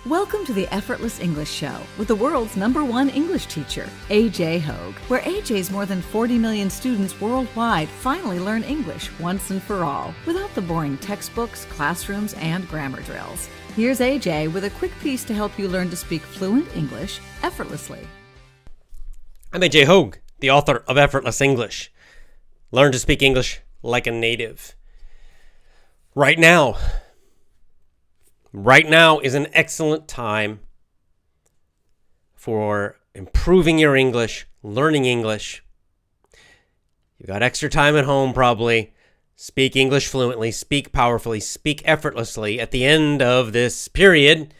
Welcome to the Effortless English Show with the world's #1 English teacher, AJ Hogue, where AJ's more than 40 million students worldwide finally learn English once and for all, without the boring textbooks, classrooms, and grammar drills. Here's AJ with a quick piece to help you learn to speak fluent English effortlessly. I'm AJ Hogue, the author of Effortless English. Learn to speak English like a native. Right now is an excellent time for improving your English, learning English. You've got extra time at home probably. Speak English fluently, speak powerfully, speak effortlessly. At the end of this period,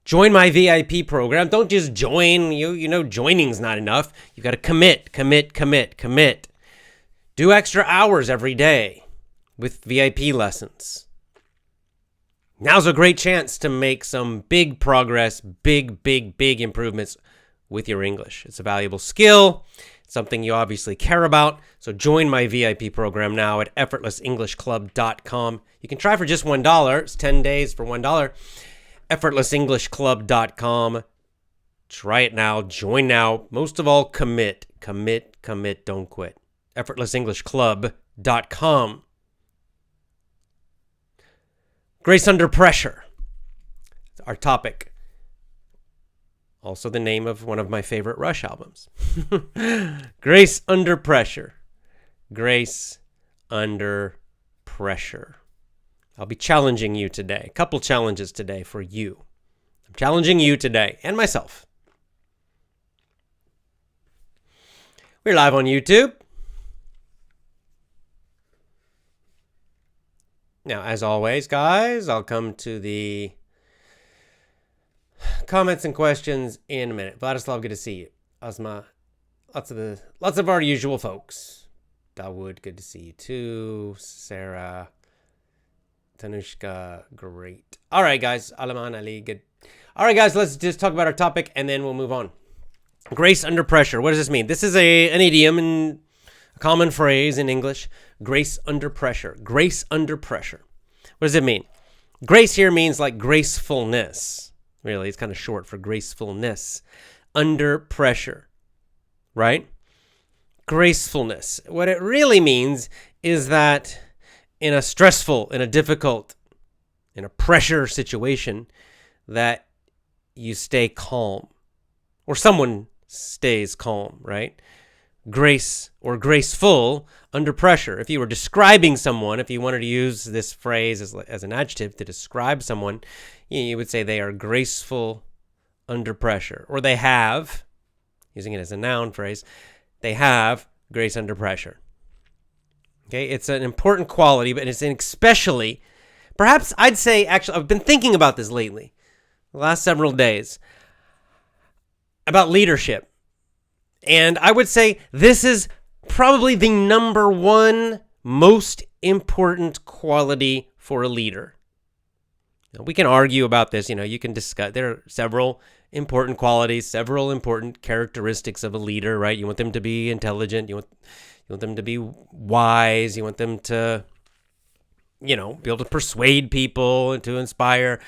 join my VIP program. Don't just join. You know joining's not enough. You've got to commit. Do extra hours every day with VIP lessons. Now's a great chance to make some big progress, big improvements with your English. It's a valuable skill. It's something you obviously care about. So join my VIP program now at effortlessenglishclub.com. You can try for just $1. It's 10 days for $1. effortlessenglishclub.com. Try it now. Join now. Most of all, commit. Don't quit. effortlessenglishclub.com. Grace Under Pressure, our topic. Also the name of one of my favorite Rush albums. Grace Under Pressure. Grace Under Pressure. I'll be challenging you today. A couple challenges today for you. I'm challenging you today and myself. We're live on YouTube. Now, as always, guys, I'll come to the comments and questions in a minute. Vladislav, good to see you. Asma, lots of our usual folks. Dawood, good to see you too. Sarah, Tanushka, great. All right, guys. Alaman, Ali, good. All right, guys, let's just talk about our topic and then we'll move on. Grace under pressure. What does this mean? This is an idiom and a common phrase in English. Grace under pressure. Grace under pressure. What does it mean? Grace here means like gracefulness. Really, it's kind of short for gracefulness. Under pressure, right? Gracefulness. What it really means is that in a stressful, in a difficult, in a pressure situation, that you stay calm. Or someone stays calm, right? Grace or graceful under pressure. If you were describing someone, if you wanted to use this phrase as an adjective to describe someone, you would say they are graceful under pressure. Or they have, using it as a noun phrase, they have grace under pressure. Okay, it's an important quality, but it's an especially, perhaps I'd say, actually, I've been thinking about this lately, the last several days, about leadership. And I would say this is probably the #1 most important quality for a leader. Now, we can argue about this. You can discuss. There are several important qualities, several important characteristics of a leader, right? You want them to be intelligent. You want them to be wise. You want them to, be able to persuade people and to inspire.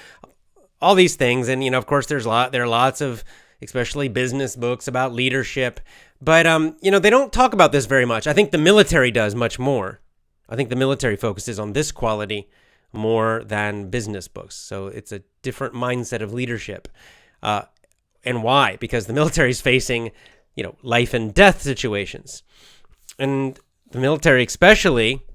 All these things. And, of course, there are lots of especially business books about leadership. But, they don't talk about this very much. I think the military does much more. I think the military focuses on this quality more than business books. So it's a different mindset of leadership. And why? Because the military is facing, life and death situations. And the military, especially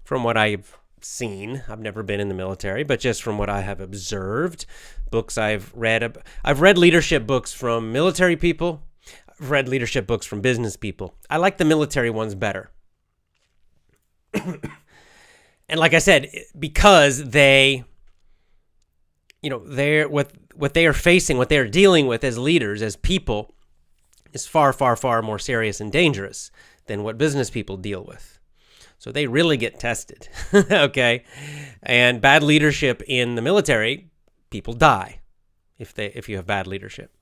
from what I've seen, I've never been in the military, but just from what I have observed, books I've read leadership books from military people. I've read leadership books from business people. I like the military ones better. And like I said, because they're what they are facing, what they are dealing with as leaders, as people, is far more serious and dangerous than what business people deal with. So they really get tested, okay? And bad leadership in the military, people die if you have bad leadership.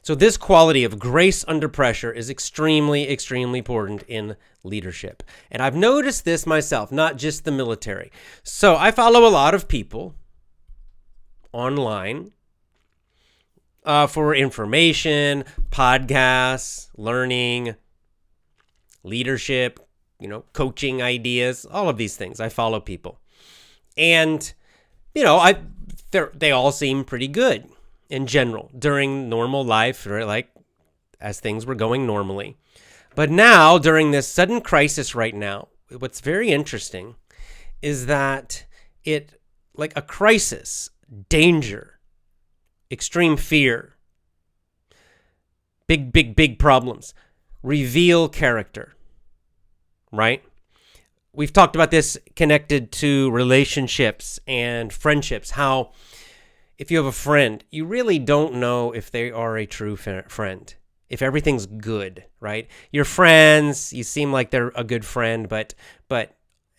So this quality of grace under pressure is extremely important in leadership. And I've noticed this myself, not just the military. So I follow a lot of people online for information, podcasts, learning, leadership, coaching ideas, all of these things. I follow people. And, they all seem pretty good in general during normal life, or like as things were going normally. But now, during this sudden crisis right now, what's very interesting is that like a crisis, danger, extreme fear, big problems, reveal character, right? We've talked about this connected to relationships and friendships, how if you have a friend, you really don't know if they are a true friend, if everything's good, right? Your friends, you seem like they're a good friend, but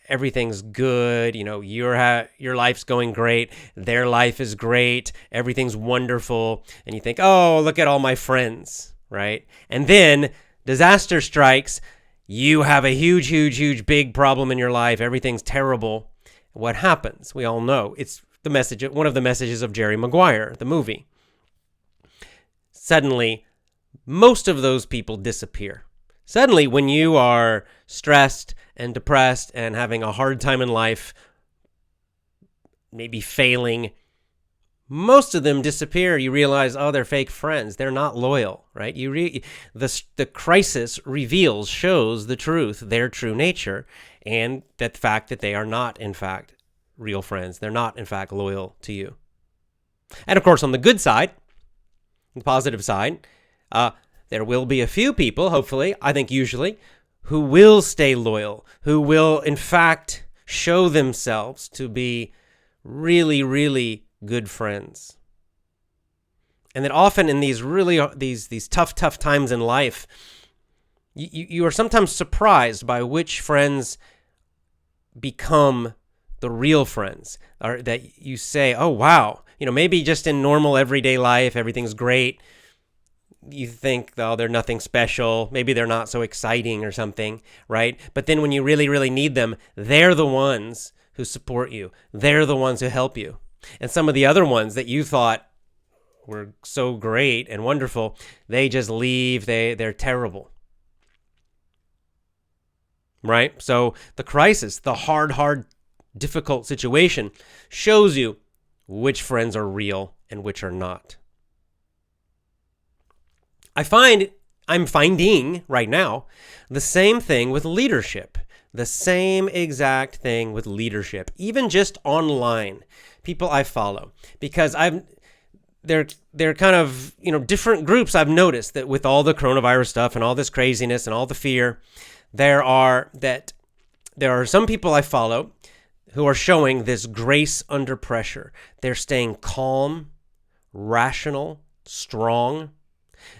everything's good, your life's going great, their life is great, everything's wonderful, and you think, oh, look at all my friends, right? And then disaster strikes, you have a huge, big problem in your life, everything's terrible. What happens? We all know. It's one of the messages of Jerry Maguire, the movie. Suddenly, most of those people disappear. Suddenly, when you are stressed and depressed and having a hard time in life, maybe failing, most of them disappear. You realize, oh, they're fake friends. They're not loyal, right? The crisis shows the truth, their true nature, and that the fact that they are not, in fact, real friends. They're not, in fact, loyal to you. And of course, on the good side, the positive side, there will be a few people, hopefully, I think usually, who will stay loyal, who will, in fact, show themselves to be really good friends. And that often in these these tough times in life, you are sometimes surprised by which friends become the real friends, or that you say, oh, wow, maybe just in normal everyday life, everything's great. You think, oh, they're nothing special. Maybe they're not so exciting or something, right? But then when you really need them, they're the ones who support you. They're the ones who help you. And some of the other ones that you thought were so great and wonderful, they just leave. They're terrible, right? So the crisis, the hard, difficult situation shows you which friends are real and which are not. I'm finding right now the same thing with leadership. The same exact thing with leadership, even just online, people I follow, because they're kind of, different groups. I've noticed that with all the coronavirus stuff and all this craziness and all the fear, there are some people I follow who are showing this grace under pressure. They're staying calm, rational, strong.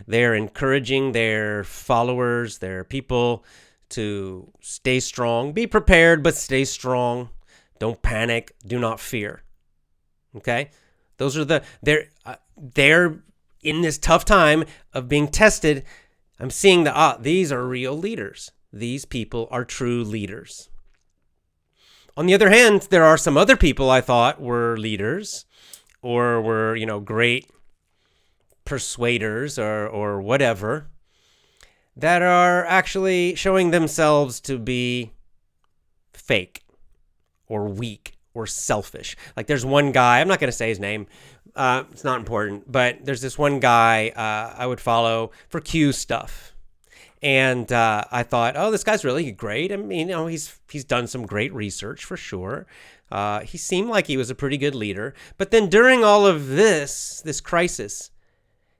They're encouraging their followers, their people, to stay strong. Be prepared, but stay strong. Don't panic. Do not fear. Okay? Those are they're in this tough time of being tested. I'm seeing that, these are real leaders. These people are true leaders. On the other hand, there are some other people I thought were leaders or were, great persuaders or whatever, that are actually showing themselves to be fake or weak or selfish. Like there's one guy, I'm not going to say his name, it's not important, but there's this one guy I would follow for Q stuff. And I thought, oh, this guy's really great. I mean, he's done some great research for sure. He seemed like he was a pretty good leader. But then during all of this crisis,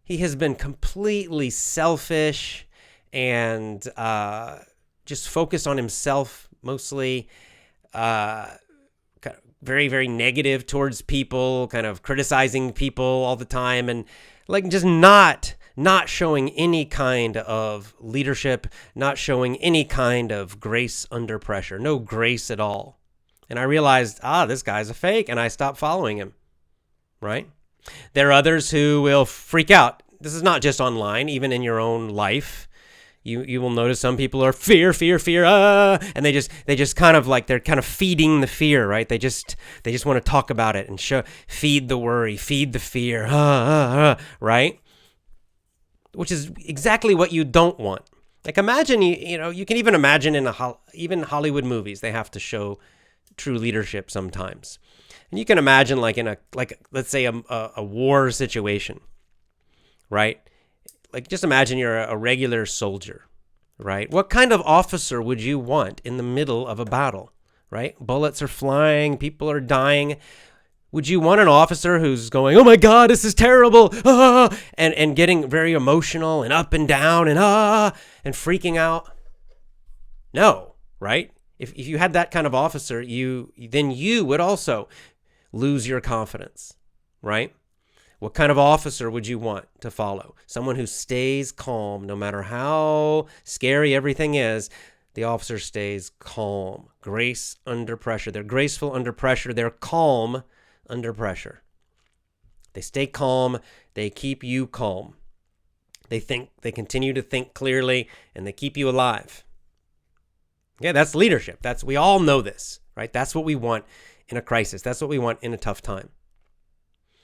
he has been completely selfish and just focused on himself mostly, kind of very negative towards people, kind of criticizing people all the time, and like just not showing any kind of leadership, not showing any kind of grace under pressure, no grace at all. And I realized, this guy's a fake, and I stopped following him, right? There are others who will freak out. This is not just online, even in your own life. You will notice some people are fear, and they just kind of like they're kind of feeding the fear, right? They just want to talk about it and feed the worry, feed the fear, right? Which is exactly what you don't want. Like imagine you can even imagine in even Hollywood movies they have to show true leadership sometimes, and you can imagine like let's say a war situation, right? Like just imagine you're a regular soldier, right? What kind of officer would you want in the middle of a battle, right? Bullets are flying, people are dying. Would you want an officer who's going, oh my God, this is terrible, and getting very emotional and up and down and freaking out? No, right? If you had that kind of officer, then you would also lose your confidence, right? What kind of officer would you want to follow? Someone who stays calm no matter how scary everything is. The officer stays calm. Grace under pressure. They're graceful under pressure. They're calm under pressure. They stay calm. They keep you calm. They continue to think clearly, and they keep you alive. Yeah, that's leadership. We all know this, right? That's what we want in a crisis. That's what we want in a tough time.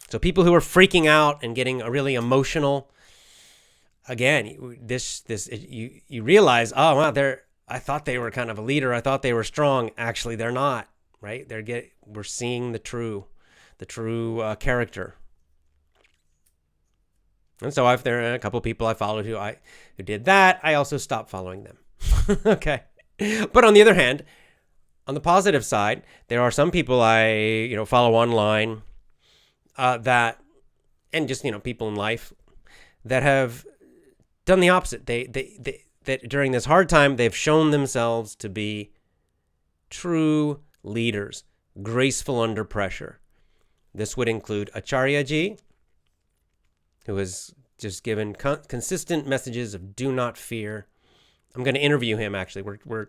So people who are freaking out and getting really emotional, again, you realize, oh wow, I thought they were kind of a leader. I thought they were strong. Actually, they're not, right? We're seeing the true character. And so if there are a couple of people I followed who did that, I also stopped following them. Okay. But on the other hand, on the positive side, there are some people I follow online that, and just people in life that have done the opposite. That during this hard time, they've shown themselves to be true leaders, graceful under pressure. This would include Acharya-ji, who has just given consistent messages of do not fear. I'm going to interview him, actually. We're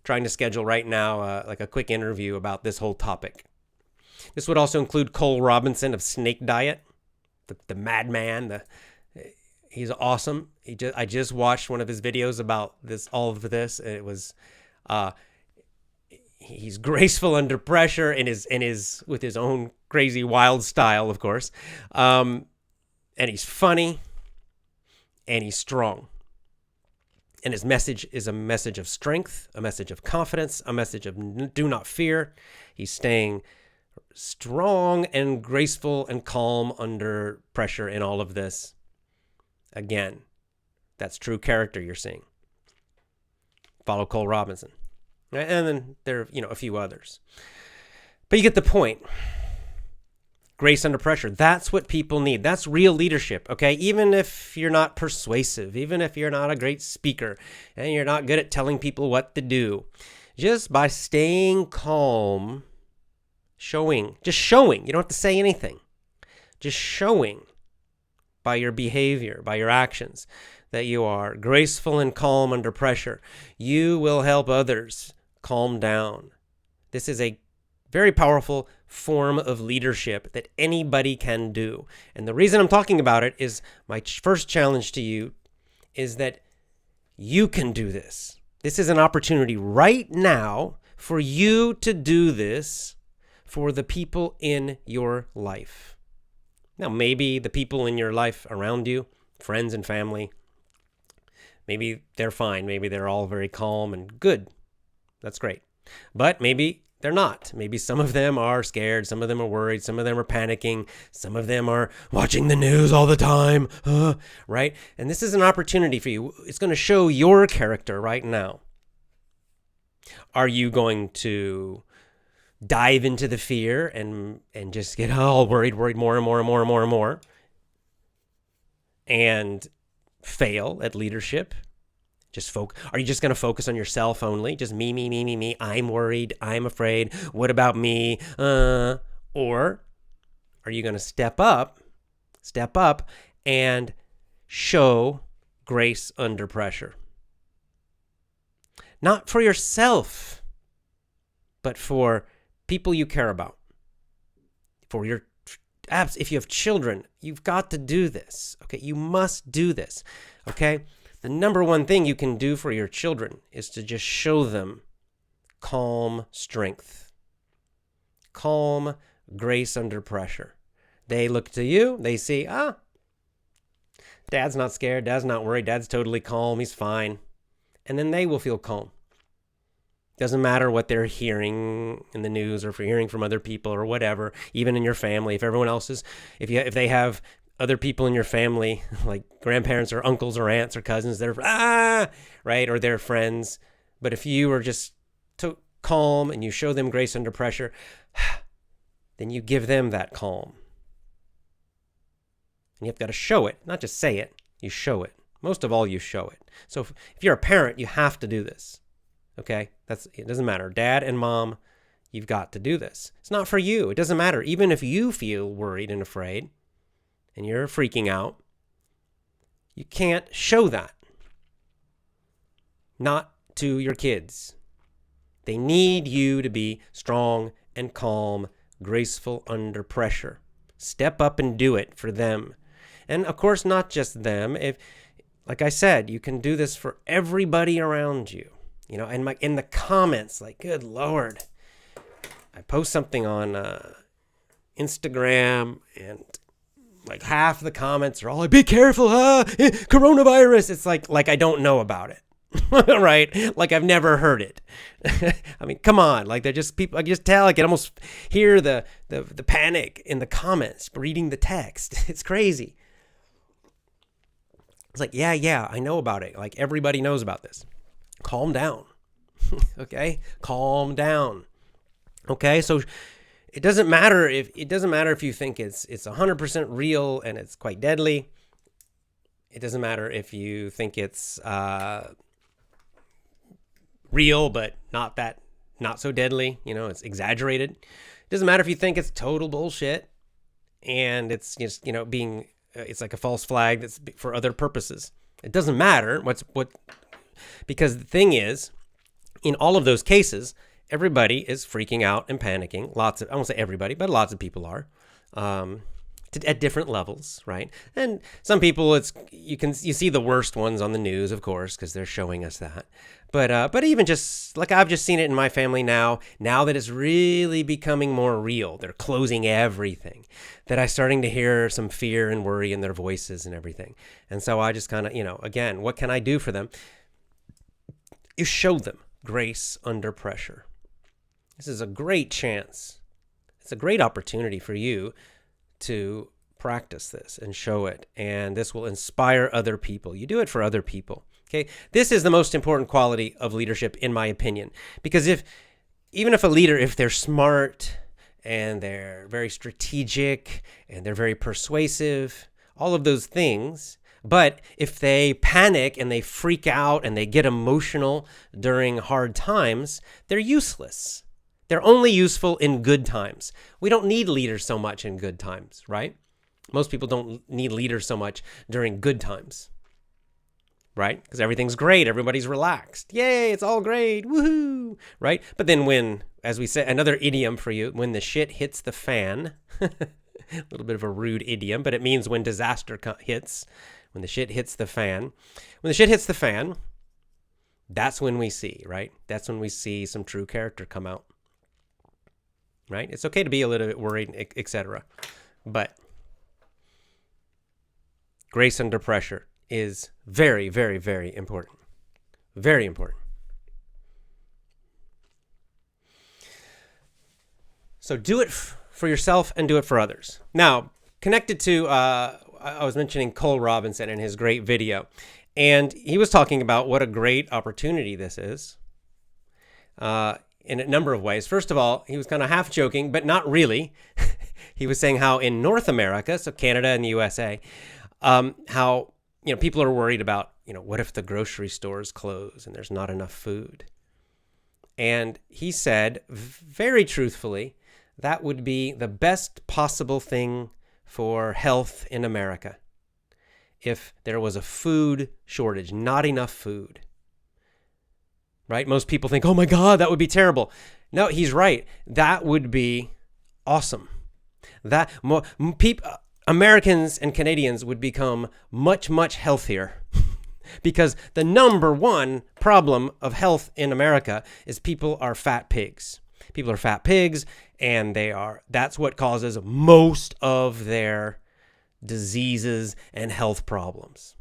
trying to schedule right now like a quick interview about this whole topic. This would also include Cole Robinson of Snake Diet, the madman. He's awesome. I just watched one of his videos about all of this, and it was he's graceful under pressure and is with his own crazy wild style, of course, and he's funny and he's strong. And his message is a message of strength, a message of confidence, a message of do not fear. He's staying strong and graceful and calm under pressure in all of this. Again, that's true character you're seeing. Follow Cole Robinson. And then there are, a few others. But you get the point. Grace under pressure. That's what people need. That's real leadership, okay? Even if you're not persuasive, even if you're not a great speaker, and you're not good at telling people what to do, just by staying calm, showing, you don't have to say anything, just showing by your behavior, by your actions, that you are graceful and calm under pressure, you will help others calm down. This is a very powerful form of leadership that anybody can do. And the reason I'm talking about it is my first challenge to you is that you can do this. This is an opportunity right now for you to do this for the people in your life. Now, maybe the people in your life around you, friends and family, maybe they're fine. Maybe they're all very calm and good. That's great. But maybe they're not. Maybe some of them are scared. Some of them are worried. Some of them are panicking. Some of them are watching the news all the time, right? And this is an opportunity for you. It's going to show your character right now. Are you going to dive into the fear and just get all worried more and more, and fail at leadership? Are you just going to focus on yourself only? Just me. I'm worried. I'm afraid. What about me? Or are you going to step up and show grace under pressure? Not for yourself, but for people you care about. For your apps, if you have children, you've got to do this. Okay, you must do this. Okay? the number one thing you can do for your children is to just show them calm strength, calm grace under pressure. They look to you, they see, Dad's not scared, Dad's not worried, Dad's totally calm, he's fine. And then they will feel calm. Doesn't matter what they're hearing in the news or if you're hearing from other people or whatever, even in your family, if everyone else is, if they have other people in your family, like grandparents or uncles or aunts or cousins, they're, right, or their friends. But if you are just calm and you show them grace under pressure, then you give them that calm. And you've got to show it, not just say it, you show it. Most of all, you show it. So if you're a parent, you have to do this. Okay? It doesn't matter. Dad and mom, you've got to do this. It's not for you. It doesn't matter. Even if you feel worried and afraid and you're freaking out, you can't show that. Not to your kids. They need you to be strong and calm, graceful under pressure. Step up and do it for them. And of course, not just them. If, like I said, you can do this for everybody around you. You know, and in the comments, like, good Lord, I post something on Instagram, and like half the comments are all like, "Be careful, coronavirus." It's like I don't know about it, right? Like I've never heard it. I mean, come on, like they're just people. I can just tell. I can almost hear the panic in the comments, reading the text. It's crazy. It's like, yeah, I know about it. Like everybody knows about this. Calm down. Okay? Calm down. Okay? So it doesn't matter if you think it's 100% real and it's quite deadly. It doesn't matter if you think it's real but not so deadly, it's exaggerated. It doesn't matter if you think it's total bullshit and it's just, being it's like a false flag that's for other purposes. It doesn't matter because the thing is, in all of those cases, everybody is freaking out and panicking. I won't say everybody, but lots of people are, at different levels, right? And some people, you see the worst ones on the news, of course, because they're showing us that. But even just like I've just seen it in my family now that it's really becoming more real. They're closing everything. That I'm starting to hear some fear and worry in their voices and everything. And so I just kind of, again, what can I do for them? You show them grace under pressure. This is a great chance. It's a great opportunity for you to practice this and show it. And this will inspire other people. You do it for other people. Okay. This is the most important quality of leadership, in my opinion, because even if a leader, if they're smart and they're very strategic and they're very persuasive, all of those things, but if they panic and they freak out and they get emotional during hard times, they're useless. They're only useful in good times. We don't need leaders so much in good times, right? Most people don't need leaders so much during good times, right? Because everything's great. Everybody's relaxed. Yay, it's all great. Woohoo, right? But then when, as we said, another idiom for you, when the shit hits the fan, a little bit of a rude idiom, but it means when disaster hits. When the shit hits the fan. When the shit hits the fan, that's when we see, right? That's when we see some true character come out. Right? It's okay to be a little bit worried, etc. But grace under pressure is very, very, very important. Very important. So do it for yourself and do it for others. Now, connected to... I was mentioning Cole Robinson in his great video, and he was talking about what a great opportunity this is in a number of ways. First of all, he was kind of half joking, but not really. He was saying how in North America, so Canada and the USA, how people are worried about, what if the grocery stores close and there's not enough food? And he said, very truthfully, that would be the best possible thing for health in America. If there was a food shortage, not enough food, right? Most people think, oh my God, that would be terrible. No, he's right. That would be awesome. Americans and Canadians would become much, much healthier because the number one problem of health in America is people are fat pigs. People are fat pigs, and that's what causes most of their diseases and health problems.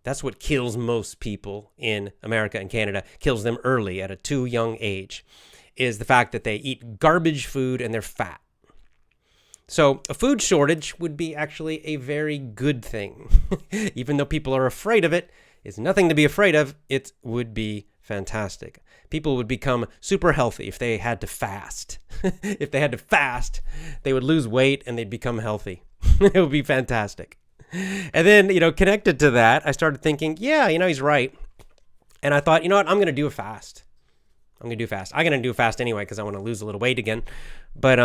That's what kills most people in America and Canada, kills them early at a too young age, is the fact that they eat garbage food and they're fat. So a food shortage would be actually a very good thing. Even though people are afraid of it, it's nothing to be afraid of. It would be fantastic. People would become super healthy if they had to fast. If they had to fast, they would lose weight and they'd become healthy. It would be fantastic. And then, connected to that, I started thinking, yeah, he's right. And I thought, you know what? I'm going to do a fast. I'm going to do a fast anyway because I want to lose a little weight again. But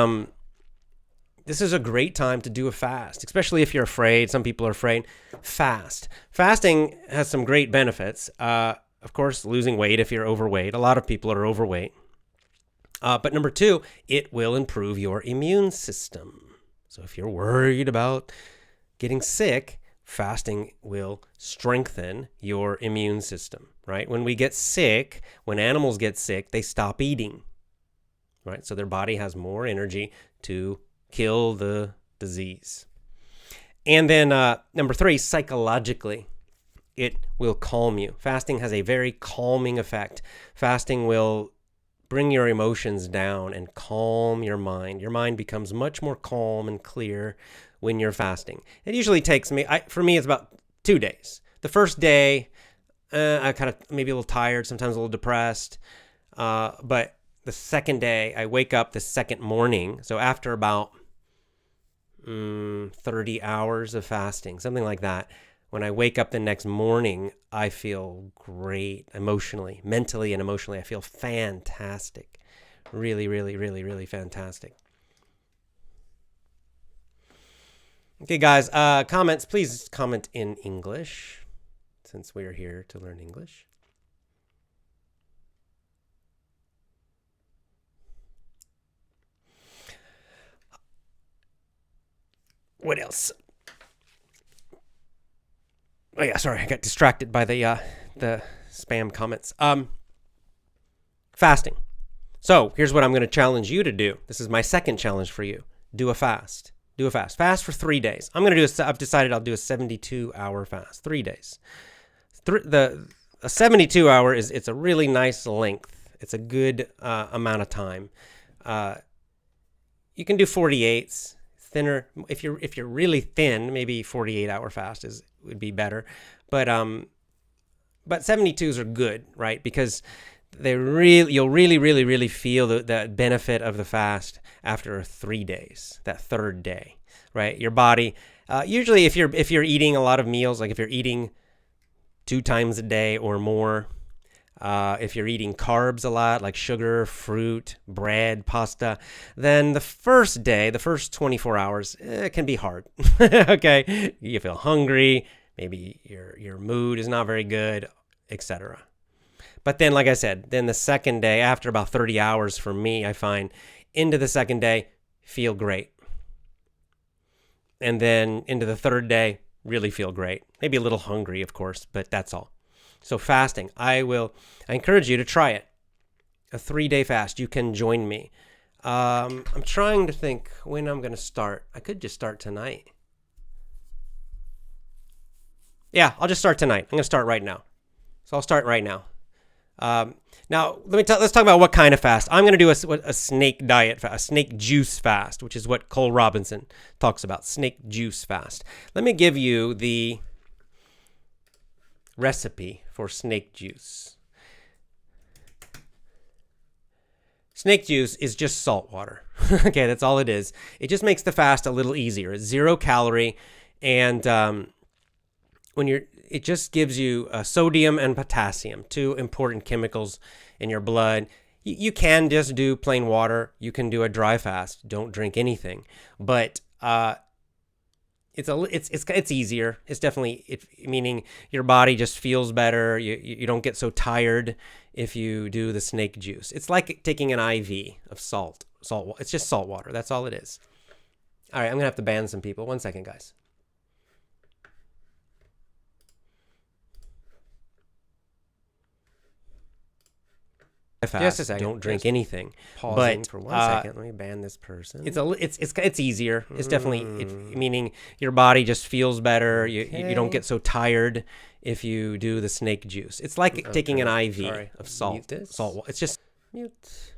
this is a great time to do a fast, especially if you're afraid. Some people are afraid. Fast. Fasting has some great benefits. Of course, losing weight if you're overweight. A lot of people are overweight. But number two, it will improve your immune system. So if you're worried about getting sick, fasting will strengthen your immune system, right? When we get sick, when animals get sick, they stop eating, right? So their body has more energy to kill the disease. And then number three, psychologically, it will calm you. Fasting has a very calming effect. Fasting will bring your emotions down and calm your mind. Your mind becomes much more calm and clear when you're fasting. It usually takes me, for me, it's about 2 days. The first day, I kind of maybe a little tired, sometimes a little depressed. But the second day, I wake up the second morning. So after about 30 hours of fasting, something like that, when I wake up the next morning, I feel great emotionally, mentally and emotionally. I feel fantastic. Really, really, really, really fantastic. Okay, guys, comments. Please comment in English since we're here to learn English. What else? Oh yeah, sorry, I got distracted by the spam comments. Fasting. So here's what I'm going to challenge you to do. This is my second challenge for you. Do a fast. Do a fast. Fast for 3 days. I've decided I'll do a 72-hour fast. 3 days. A 72-hour it's a really nice length. It's a good amount of time. You can do 48s. Thinner, if you're really thin, maybe 48-hour fast would be better, but 72s are good, right? Because you'll really feel the benefit of the fast after 3 days, that third day, right? Your body usually if you're eating a lot of meals, like if you're eating 2 times a day or more. If you're eating carbs a lot, like sugar, fruit, bread, pasta, then the first day, the first 24 hours, it can be hard. Okay, you feel hungry, maybe your mood is not very good, etc. But then, like I said, then the second day, after about 30 hours for me, I find into the second day, feel great. And then into the third day, really feel great. Maybe a little hungry, of course, but that's all. So fasting, I encourage you to try it. A 3-day fast. You can join me. I'm trying to think when I'm going to start. I could just start tonight. Yeah, I'll just start tonight. I'm going to start right now. So I'll start right now. Now, let's talk about what kind of fast. I'm going to do a snake diet fast, a snake juice fast, which is what Cole Robinson talks about, snake juice fast. Let me give you the recipe for snake juice. Snake juice is just salt water. Okay, that's all it is. It just makes the fast a little easier. It's 0 calorie, and it just gives you sodium and potassium, 2 important chemicals in your blood. You can just do plain water. You can do a dry fast. Don't drink anything, but it's easier. It's definitely meaning your body just feels better. You don't get so tired if you do the snake juice. It's like taking an IV of salt. It's just salt water. That's all it is. All right, I'm gonna have to ban some people. 1 second, guys. Just a second. Don't drink anything. Pausing But for 1 second. Let me ban this person. it's easier. It's definitely meaning your body just feels better. You don't get so tired if you do the snake juice. It's like taking an IV of salt. Salt. It's just mute.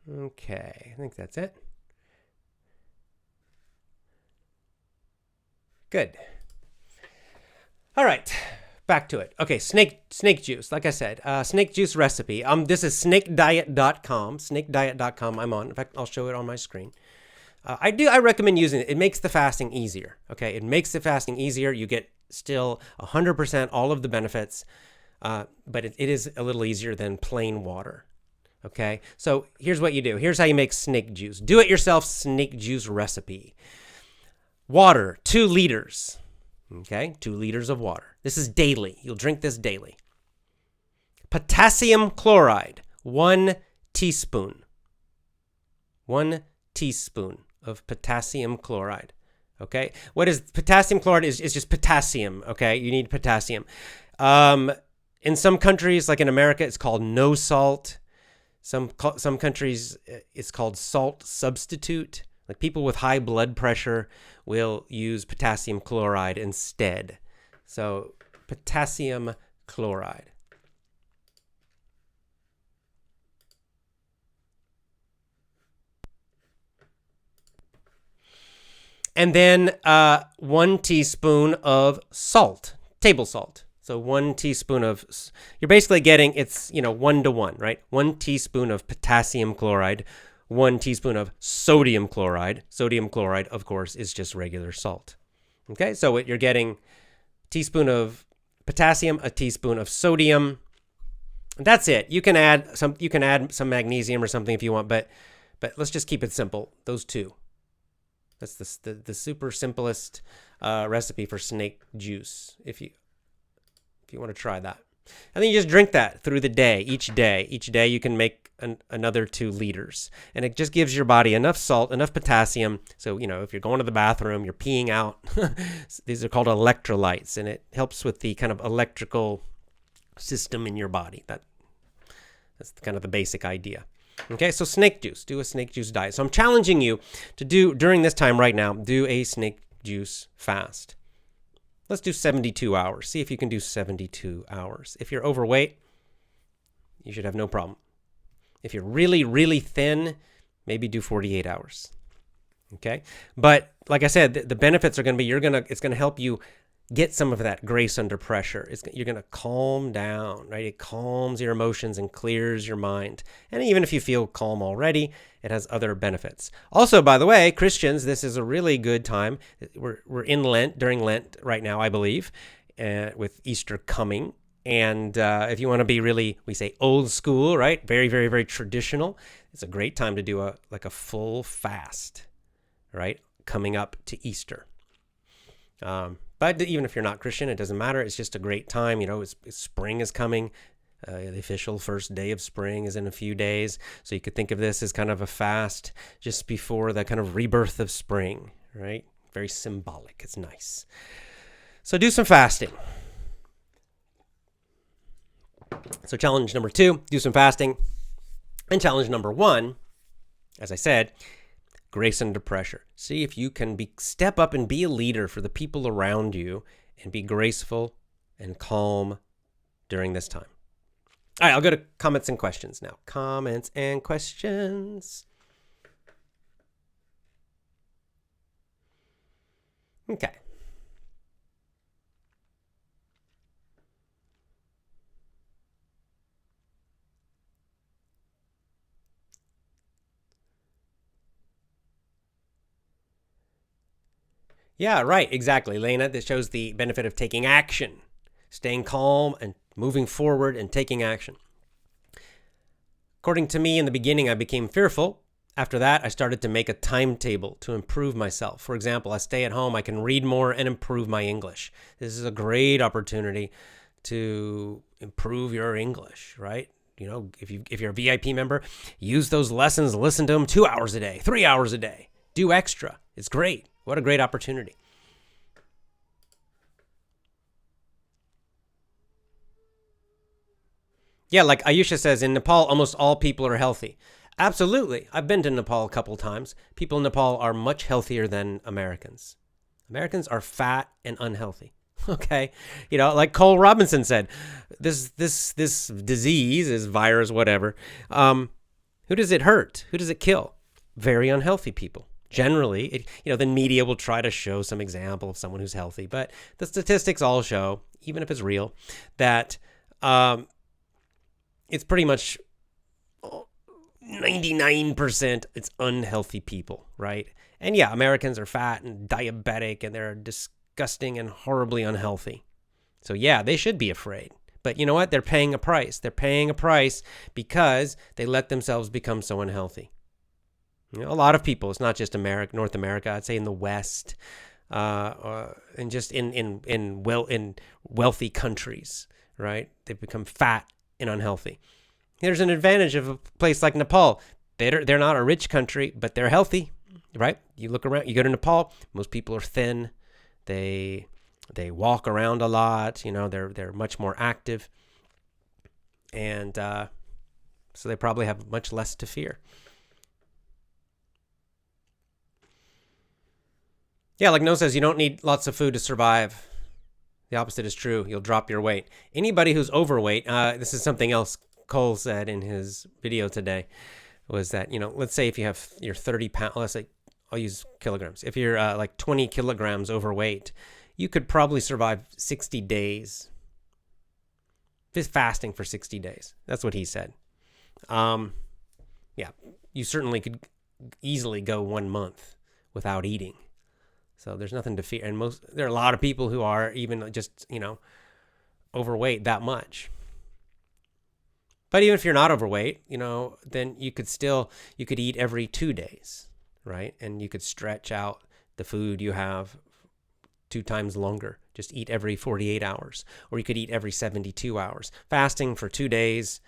Okay, I think that's it. Good. All right, back to it. Okay, snake juice. Like I said, snake juice recipe. This is snakediet.com. Snakediet.com. I'm on. In fact, I'll show it on my screen. I recommend using it. It makes the fasting easier. Okay, it makes the fasting easier. You get still 100% all of the benefits, but it is a little easier than plain water. Okay, so here's what you do. Here's how you make snake juice. Do it yourself snake juice recipe. Water, 2 liters. Okay, 2 liters of water. This is daily. You'll drink this daily. Potassium chloride, 1 teaspoon. 1 teaspoon of potassium chloride. Okay, what is potassium chloride? Is just potassium. Okay, you need potassium. In some countries, like in America, it's called no salt. Some countries, it's called salt substitute. Like people with high blood pressure will use potassium chloride instead. So potassium chloride. And then 1 teaspoon of salt, table salt. So 1 teaspoon of, you're basically getting, it's, 1 to 1, right? 1 teaspoon of potassium chloride, 1 teaspoon of sodium chloride. Sodium chloride, of course, is just regular salt. Okay, so you're getting a teaspoon of potassium, a teaspoon of sodium. That's it. You can add some magnesium or something if you want, but let's just keep it simple. Those 2. That's the super simplest recipe for snake juice. If you want to try that. And then you just drink that through the day, each day. Each day you can make another 2 liters. And it just gives your body enough salt, enough potassium. So, if you're going to the bathroom, you're peeing out. These are called electrolytes, and it helps with the kind of electrical system in your body. That's kind of the basic idea. Okay, so snake juice. Do a snake juice diet. So I'm challenging you to do, during this time right now, do a snake juice fast. Let's do 72 hours. See if you can do 72 hours. If you're overweight, you should have no problem. If you're really, really thin, maybe do 48 hours. Okay? But like I said, the benefits are going to be, it's going to help you get some of that grace under pressure. You're going to calm down, right? It calms your emotions and clears your mind. And even if you feel calm already, it has other benefits. Also, by the way, Christians, this is a really good time. We're in Lent, during Lent right now, I believe, with Easter coming. And if you want to be really, we say old school, right? Very, very, very traditional. It's a great time to do a full fast, right? Coming up to Easter. But even if you're not Christian, it doesn't matter. It's just a great time. Spring is coming. The official first day of spring is in a few days. So you could think of this as kind of a fast just before the kind of rebirth of spring, right? Very symbolic. It's nice. So do some fasting. So challenge number 2, do some fasting. And challenge number 1, as I said, grace under pressure. See if you can step up and be a leader for the people around you and be graceful and calm during this time. All right, I'll go to comments and questions now. Comments and questions. Okay. Yeah, right, exactly, Lena. This shows the benefit of taking action, staying calm and moving forward and taking action. According to me, in the beginning, I became fearful. After that, I started to make a timetable to improve myself. For example, I stay at home, I can read more and improve my English. This is a great opportunity to improve your English, right? If you're a VIP member, use those lessons, listen to them 2 hours a day, 3 hours a day. Do extra. It's great. What a great opportunity. Yeah, like Ayusha says, in Nepal, almost all people are healthy. Absolutely. I've been to Nepal a couple times. People in Nepal are much healthier than Americans. Americans are fat and unhealthy. Okay. Like Cole Robinson said, this disease is virus, whatever. Who does it hurt? Who does it kill? Very unhealthy people. Generally, the media will try to show some example of someone who's healthy, but the statistics all show, even if it's real, that it's pretty much 99% it's unhealthy people, right? And yeah, Americans are fat and diabetic and they're disgusting and horribly unhealthy. So yeah, they should be afraid. But you know what? They're paying a price. They're paying a price because they let themselves become so unhealthy. A lot of people, it's not just North America, I'd say in the West, and just in wealthy countries, right? They've become fat and unhealthy. There's an advantage of a place like Nepal. They're not a rich country, but they're healthy, right? You look around, you go to Nepal, most people are thin. They walk around a lot, they're much more active. And so they probably have much less to fear. Yeah, like Noah says, you don't need lots of food to survive. The opposite is true. You'll drop your weight. Anybody who's overweight, this is something else Cole said in his video today, was that, let's say if you're 30 pounds, let's say, I'll use kilograms. If you're like 20 kilograms overweight, you could probably survive 60 days. Just fasting for 60 days. That's what he said. Yeah, you certainly could easily go 1 month without eating. So there's nothing to fear. And there are a lot of people who are even just, overweight that much. But even if you're not overweight, then you could eat every 2 days, right? And you could stretch out the food you have 2 times longer. Just eat every 48 hours. Or you could eat every 72 hours. Fasting for 2 days,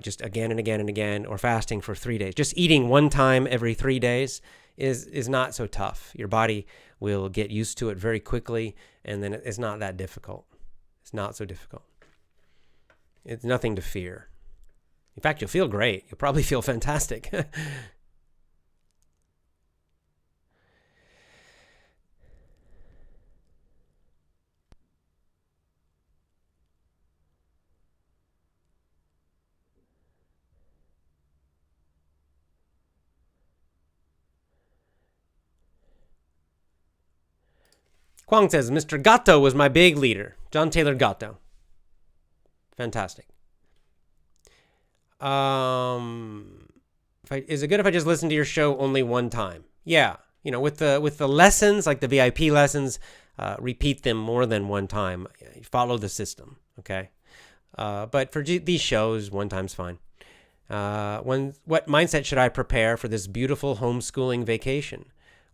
just again and again and again, or fasting for 3 days. Just eating 1 time every 3 days is not so tough. Your body will get used to it very quickly, and then it's not that difficult. It's not so difficult. It's nothing to fear. In fact, you'll feel great. You'll probably feel fantastic. Kwang says, Mr. Gatto was my big leader. John Taylor Gatto. Fantastic. Is it good if I just listen to your show only 1 time? Yeah. With the lessons, like the VIP lessons, repeat them more than 1 time. Follow the system, okay? But for these shows, 1 time's fine. What mindset should I prepare for this beautiful homeschooling vacation?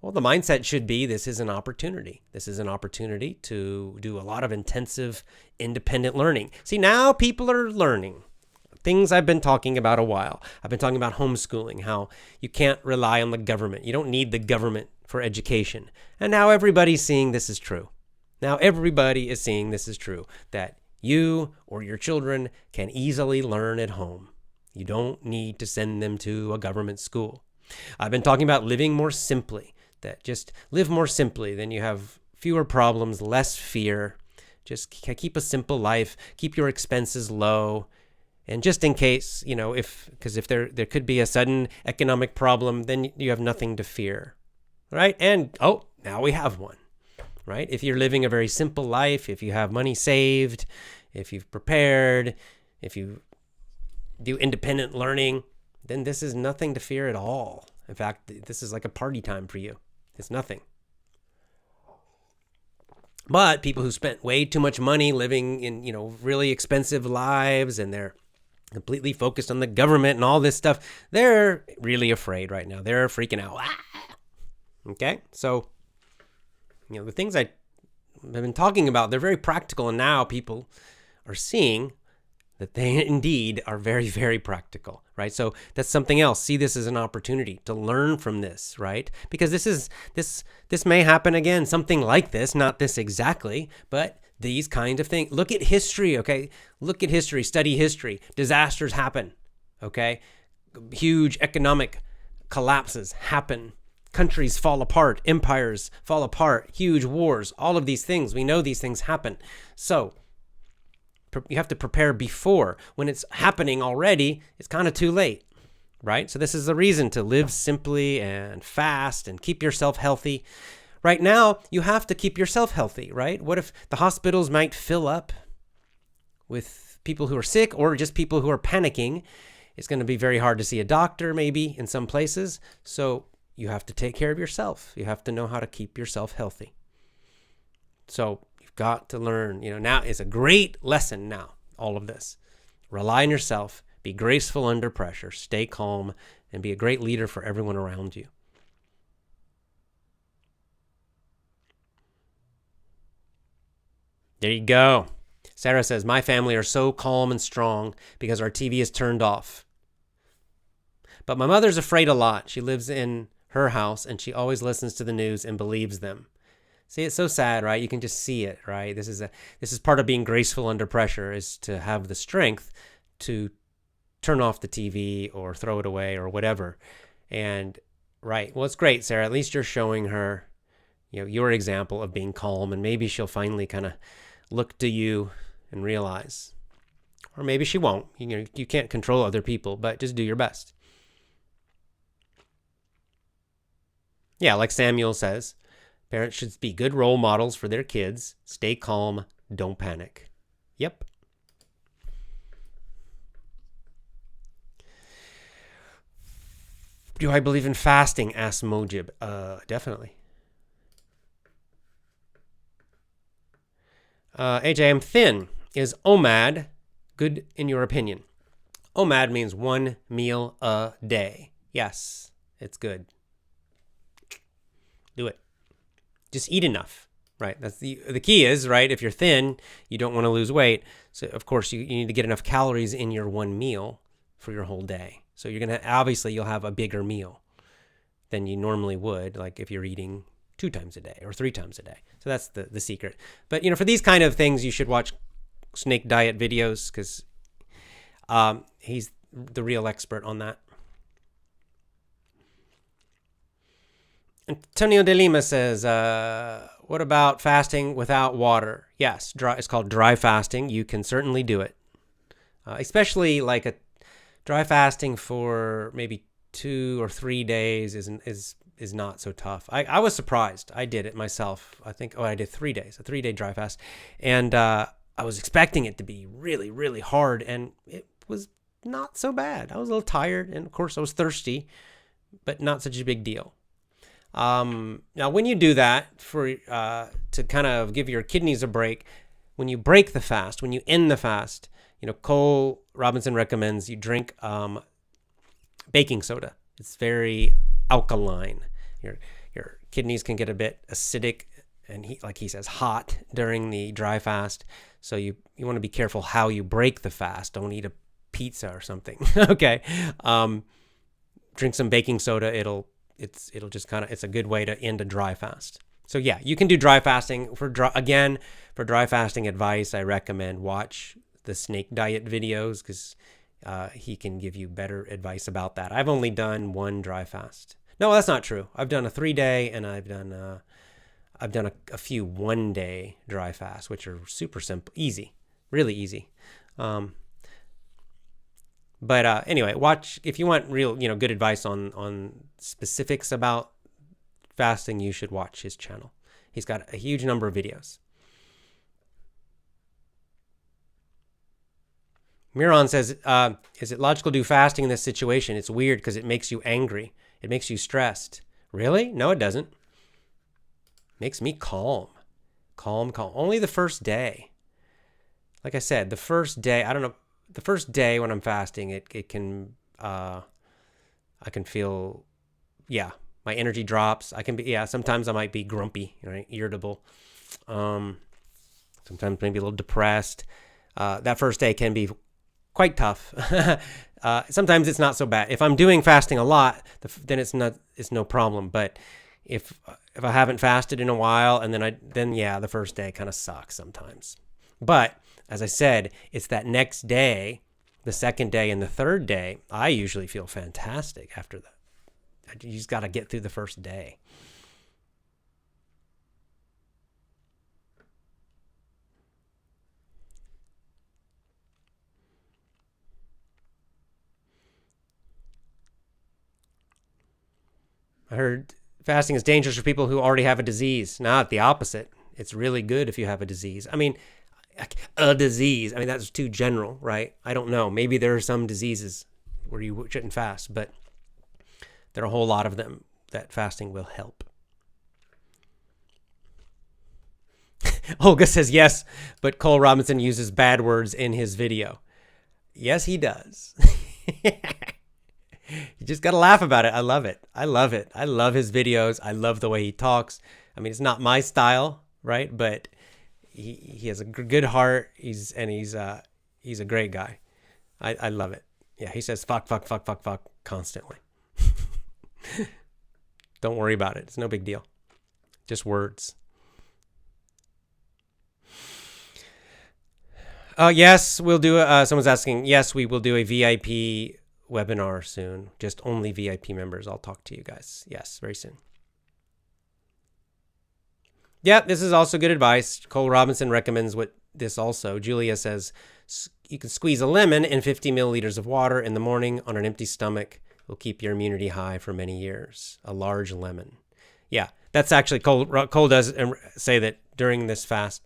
Well, the mindset should be this is an opportunity. This is an opportunity to do a lot of intensive, independent learning. See, now people are learning things I've been talking about a while. I've been talking about homeschooling, how you can't rely on the government. You don't need the government for education. And now everybody's seeing this is true. Now everybody is seeing this is true, that you or your children can easily learn at home. You don't need to send them to a government school. I've been talking about living more simply. That just live more simply, then you have fewer problems, less fear. Just keep a simple life, keep your expenses low. And just in case, because if there could be a sudden economic problem, then you have nothing to fear, right? And, now we have one, right? If you're living a very simple life, if you have money saved, if you've prepared, if you do independent learning, then this is nothing to fear at all. In fact, this is like a party time for you. It's nothing. But people who spent way too much money living in, really expensive lives, and they're completely focused on the government and all this stuff, they're really afraid right now. They're freaking out. Okay? So, the things I've been talking about, they're very practical, and now people are seeing that they indeed are very, very practical, right? So that's something else. See this as an opportunity to learn from this, right? Because this may happen again, something like this, not this exactly, but These kind of things. Look at history, okay? Look at history, study history. Disasters happen, okay? Huge economic collapses happen. Countries fall apart, empires fall apart, huge wars, all of these things. We know these things happen. So you have to prepare before. When it's happening already, it's kind of too late, right? So this is the reason to live simply and fast and keep yourself healthy. Right now, you have to keep yourself healthy, right? What if the hospitals might fill up with people who are sick or just people who are panicking? It's going to be very hard to see a doctor maybe in some places. So you have to take care of yourself. You have to know how to keep yourself healthy. So you've got to learn, now is a great lesson now, all of this. Rely on yourself, be graceful under pressure, stay calm, and be a great leader for everyone around you. There you go. Sarah says, my family are so calm and strong because our TV is turned off. But my mother's afraid a lot. She lives in her house and she always listens to the news and believes them. See, it's so sad, right? You can just see it, right? This is part of being graceful under pressure, is to have the strength to turn off the TV or throw it away or whatever. And right, well, it's great, Sarah. At least you're showing her, your example of being calm, and maybe she'll finally kind of look to you and realize, or maybe she won't. You can't control other people, but just do your best. Yeah, like Samuel says, parents should be good role models for their kids. Stay calm. Don't panic. Yep. Do I believe in fasting? Asked Mojib. Definitely. AJ, I'm thin. Is OMAD good in your opinion? OMAD means 1 meal a day. Yes, it's good. Do it. Just eat enough, right? That's the key is, right? If you're thin, you don't want to lose weight. So, of course, you need to get enough calories in your one meal for your whole day. So obviously, you'll have a bigger meal than you normally would, like if you're eating 2 times a day or 3 times a day. So that's the secret. But, for these kind of things, you should watch Snake Diet videos because he's the real expert on that. Antonio de Lima says, what about fasting without water? Yes, it's called dry fasting. You can certainly do it. Especially like a dry fasting for maybe 2 or 3 days is not so tough. I was surprised. I did it myself. I think, I did 3 days, a 3-day dry fast. And I was expecting it to be really, really hard, and it was not so bad. I was a little tired, and of course I was thirsty, but not such a big deal. Now, when you do that to kind of give your kidneys a break, when you break the fast, when you end the fast, Cole Robinson recommends you drink baking soda. It's very alkaline. Your kidneys can get a bit acidic and he says hot during the dry fast. So you want to be careful how you break the fast. Don't eat a pizza or something. Okay. Drink some baking soda. It'll just it's a good way to end a dry fast. So yeah, you can do dry fasting. For dry fasting advice, I recommend watch the Snake Diet videos because he can give you better advice about that. I've only done 1 dry fast. No, that's not true. I've done a 3-day and I've done a few 1-day dry fasts, which are super simple, easy, really easy. But anyway, watch if you want real, good advice on specifics about fasting. You should watch his channel. He's got a huge number of videos. Miron says, is it logical to do fasting in this situation? It's weird because it makes you angry. It makes you stressed. Really? No, it doesn't. Makes me calm. Calm. Only the first day. Like I said, the first day, I don't know. The first day when I'm fasting, it can, I can feel, my energy drops. I can be, sometimes I might be grumpy, right? Irritable. Sometimes maybe a little depressed. That first day can be quite tough. Sometimes it's not so bad. If I'm doing fasting a lot, then it's no problem. But if I haven't fasted in a while, and then yeah, the first day kind of sucks sometimes. But as I said, it's that next day, the second day and the third day, I usually feel fantastic after that. You just got to get through the first day. I heard fasting is dangerous for people who already have a disease. Not the opposite. It's really good if you have a disease. I mean, a disease. I mean, that's too general, right? I don't know. Maybe there are some diseases where you shouldn't fast, but there are a whole lot of them that fasting will help. Olga says yes, but Cole Robinson uses bad words in his video. Yes, he does. You just got to laugh about it. I love it. I love it. I love his videos. I love the way he talks. I mean, it's not my style, right? But he has a good heart. He's a great guy. I love it. Yeah, he says fuck constantly. Don't worry about it. It's no big deal. Just words. Yes, we'll do. Someone's asking. Yes, we will do a VIP webinar soon. Just only VIP members. I'll talk to you guys. Yes, very soon. Yeah, this is also good advice. Cole Robinson recommends this also. Julia says you can squeeze a lemon in 50 milliliters of water in the morning on an empty stomach. It will keep your immunity high for many years. A large lemon. Yeah, that's actually Cole does say that during this fast,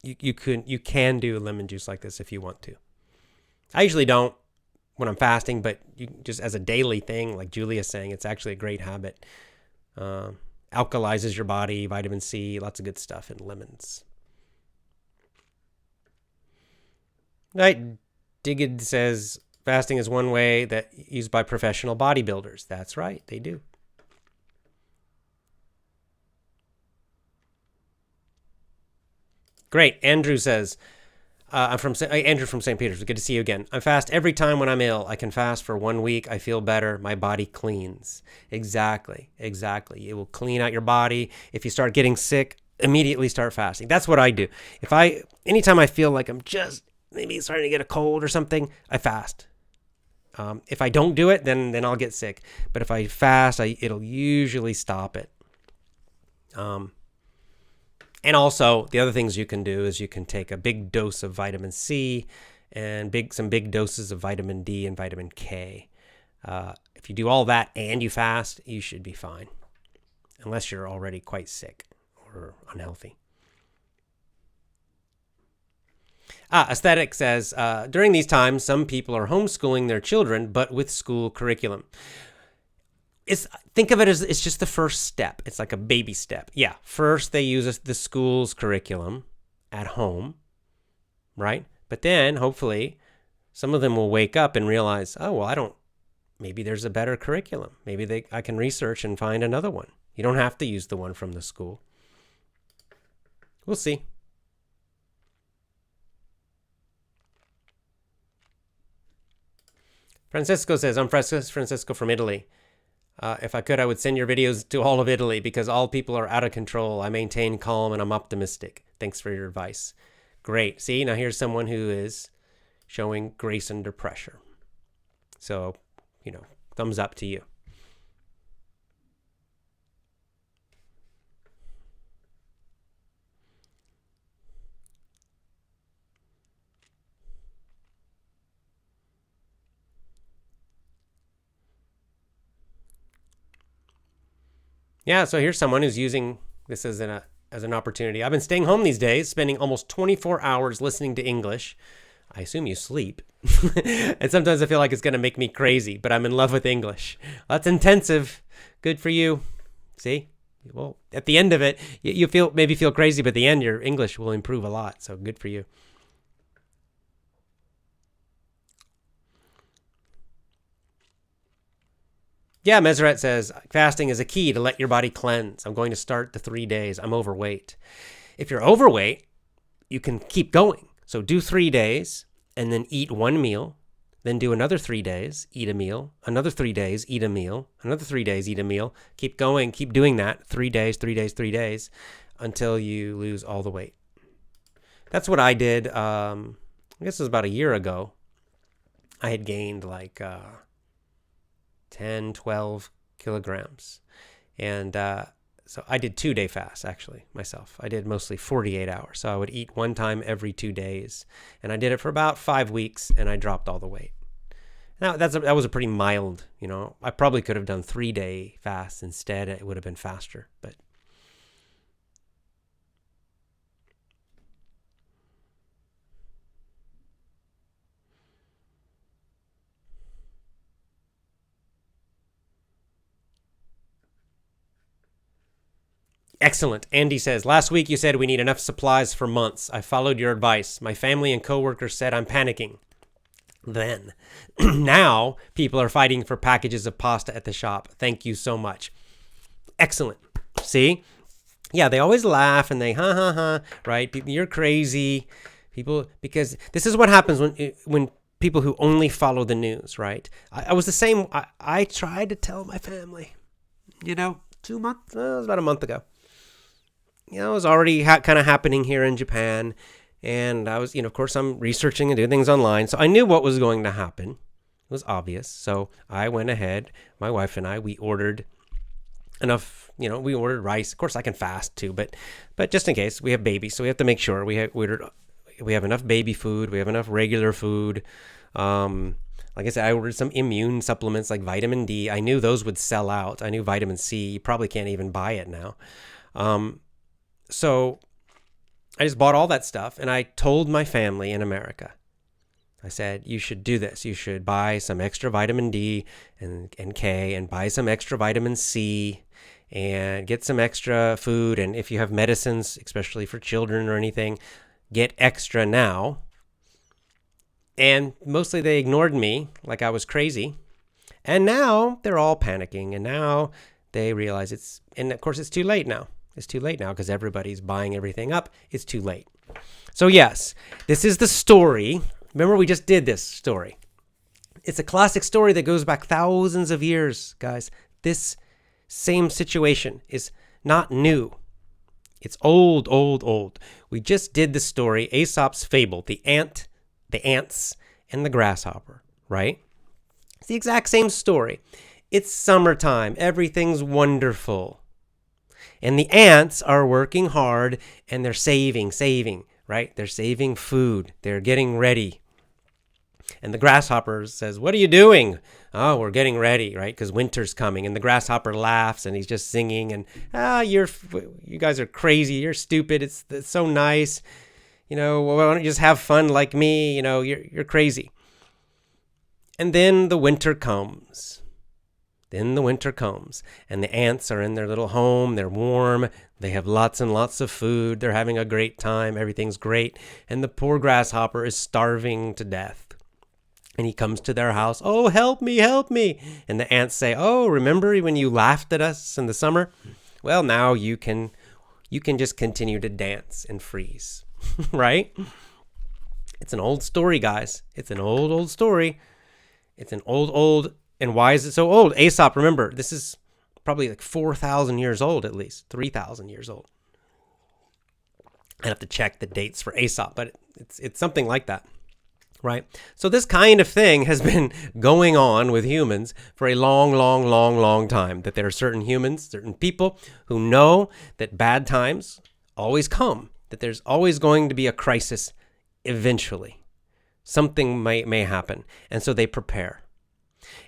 you can do lemon juice like this if you want to. I usually don't when I'm fasting, but you just as a daily thing, like Julia's saying, it's actually a great habit. Alkalizes your body, vitamin C, lots of good stuff in lemons. Right, Digid says fasting is one way that used by professional bodybuilders. That's right, they do. Great. Andrew says, Andrew from St. Peter's. Good to see you again. I fast every time when I'm ill. I can fast for 1 week. I feel better. My body cleans. Exactly. It will clean out your body. If you start getting sick, immediately start fasting. That's what I do. Anytime I feel like I'm just maybe starting to get a cold or something, I fast. If I don't do it, then I'll get sick. But if I fast, it'll usually stop it. And also, the other things you can do is you can take a big dose of vitamin C and some big doses of vitamin D and vitamin K. If you do all that and you fast, you should be fine, unless you're already quite sick or unhealthy. Aesthetic says, during these times, some people are homeschooling their children, but with school curriculum. Think of it as it's just the first step. It's like a baby step. Yeah, first they use the school's curriculum at home, right? But then hopefully some of them will wake up and realize, oh, well, maybe there's a better curriculum. Maybe I can research and find another one. You don't have to use the one from the school. We'll see. Francisco says, I'm Francisco from Italy. If I could, I would send your videos to all of Italy because all people are out of control. I maintain calm and I'm optimistic. Thanks for your advice. Great. See, now here's someone who is showing grace under pressure. So, thumbs up to you. Yeah, so here's someone who's using this as an opportunity. I've been staying home these days, spending almost 24 hours listening to English. I assume you sleep. And sometimes I feel like it's going to make me crazy, but I'm in love with English. That's intensive. Good for you. See? Well, at the end of it, you maybe feel crazy, but at the end, your English will improve a lot. So good for you. Yeah, Meseret says, fasting is a key to let your body cleanse. I'm going to start the 3 days. I'm overweight. If you're overweight, you can keep going. So do 3 days and then eat one meal then do another 3 days, eat a meal, another 3 days, eat a meal, another 3 days, eat a meal. Keep going, keep doing that 3 days, 3 days, 3 days until you lose all the weight. That's what I did. I guess it was about a year ago. I had gained like 10, 12 kilograms. And so I did 2-day fasts, actually, myself. I did mostly 48 hours. So I would eat one time every 2 days. And I did it for about 5 weeks, and I dropped all the weight. Now, that was a pretty mild, I probably could have done 3-day fasts instead. It would have been faster, but. Excellent. Andy says, last week you said we need enough supplies for months. I followed your advice. My family and coworkers said I'm panicking. Then, now people are fighting for packages of pasta at the shop. Thank you so much. Excellent. See? Yeah, they always laugh and they right? You're crazy. People, because this is what happens when people who only follow the news, right? I was the same. I tried to tell my family, 2 months, it was about a month ago. It was already kind of happening here in Japan. And I was, of course, I'm researching and doing things online. So I knew what was going to happen. It was obvious. So I went ahead, my wife and I, we ordered enough, we ordered rice. Of course, I can fast too, but just in case, we have babies. So we have to make sure we have enough baby food. We have enough regular food. Like I said, I ordered some immune supplements like vitamin D. I knew those would sell out. I knew vitamin C. You probably can't even buy it now. So I just bought all that stuff, and I told my family in America. I said, you should do this. You should buy some extra vitamin D and K, and buy some extra vitamin C, and get some extra food. And if you have medicines, especially for children or anything, get extra now. And mostly they ignored me like I was crazy. And now they're all panicking. And now they realize and of course it's too late now. It's too late now because everybody's buying everything up. It's too late. So yes, this is the story. Remember, we just did this story. It's a classic story that goes back thousands of years, guys. This same situation is not new. It's old, old, old. We just did the story, Aesop's fable, the ants, and the grasshopper, right? It's the exact same story. It's summertime. Everything's wonderful. And the ants are working hard, and they're saving, right? They're saving food. They're getting ready. And the grasshopper says, what are you doing? Oh, we're getting ready, right? Because winter's coming. And the grasshopper laughs, and he's just singing. And, you guys are crazy. You're stupid. It's so nice. Why don't you just have fun like me? You're crazy. And then the winter comes. And the ants are in their little home. They're warm. They have lots and lots of food. They're having a great time. Everything's great. And the poor grasshopper is starving to death. And he comes to their house. Oh, help me, help me. And the ants say, oh, remember when you laughed at us in the summer? Well, now you can just continue to dance and freeze, right? It's an old story, guys. It's an old, old story. It's an old. And why is it so old? Aesop, remember, this is probably like 4,000 years old, at least 3,000 years old. I have to check the dates for Aesop, but it's something like that, right? So this kind of thing has been going on with humans for a long, long, long, long time, that there are certain humans, certain people who know that bad times always come, that there's always going to be a crisis eventually. Something may happen, and so they prepare.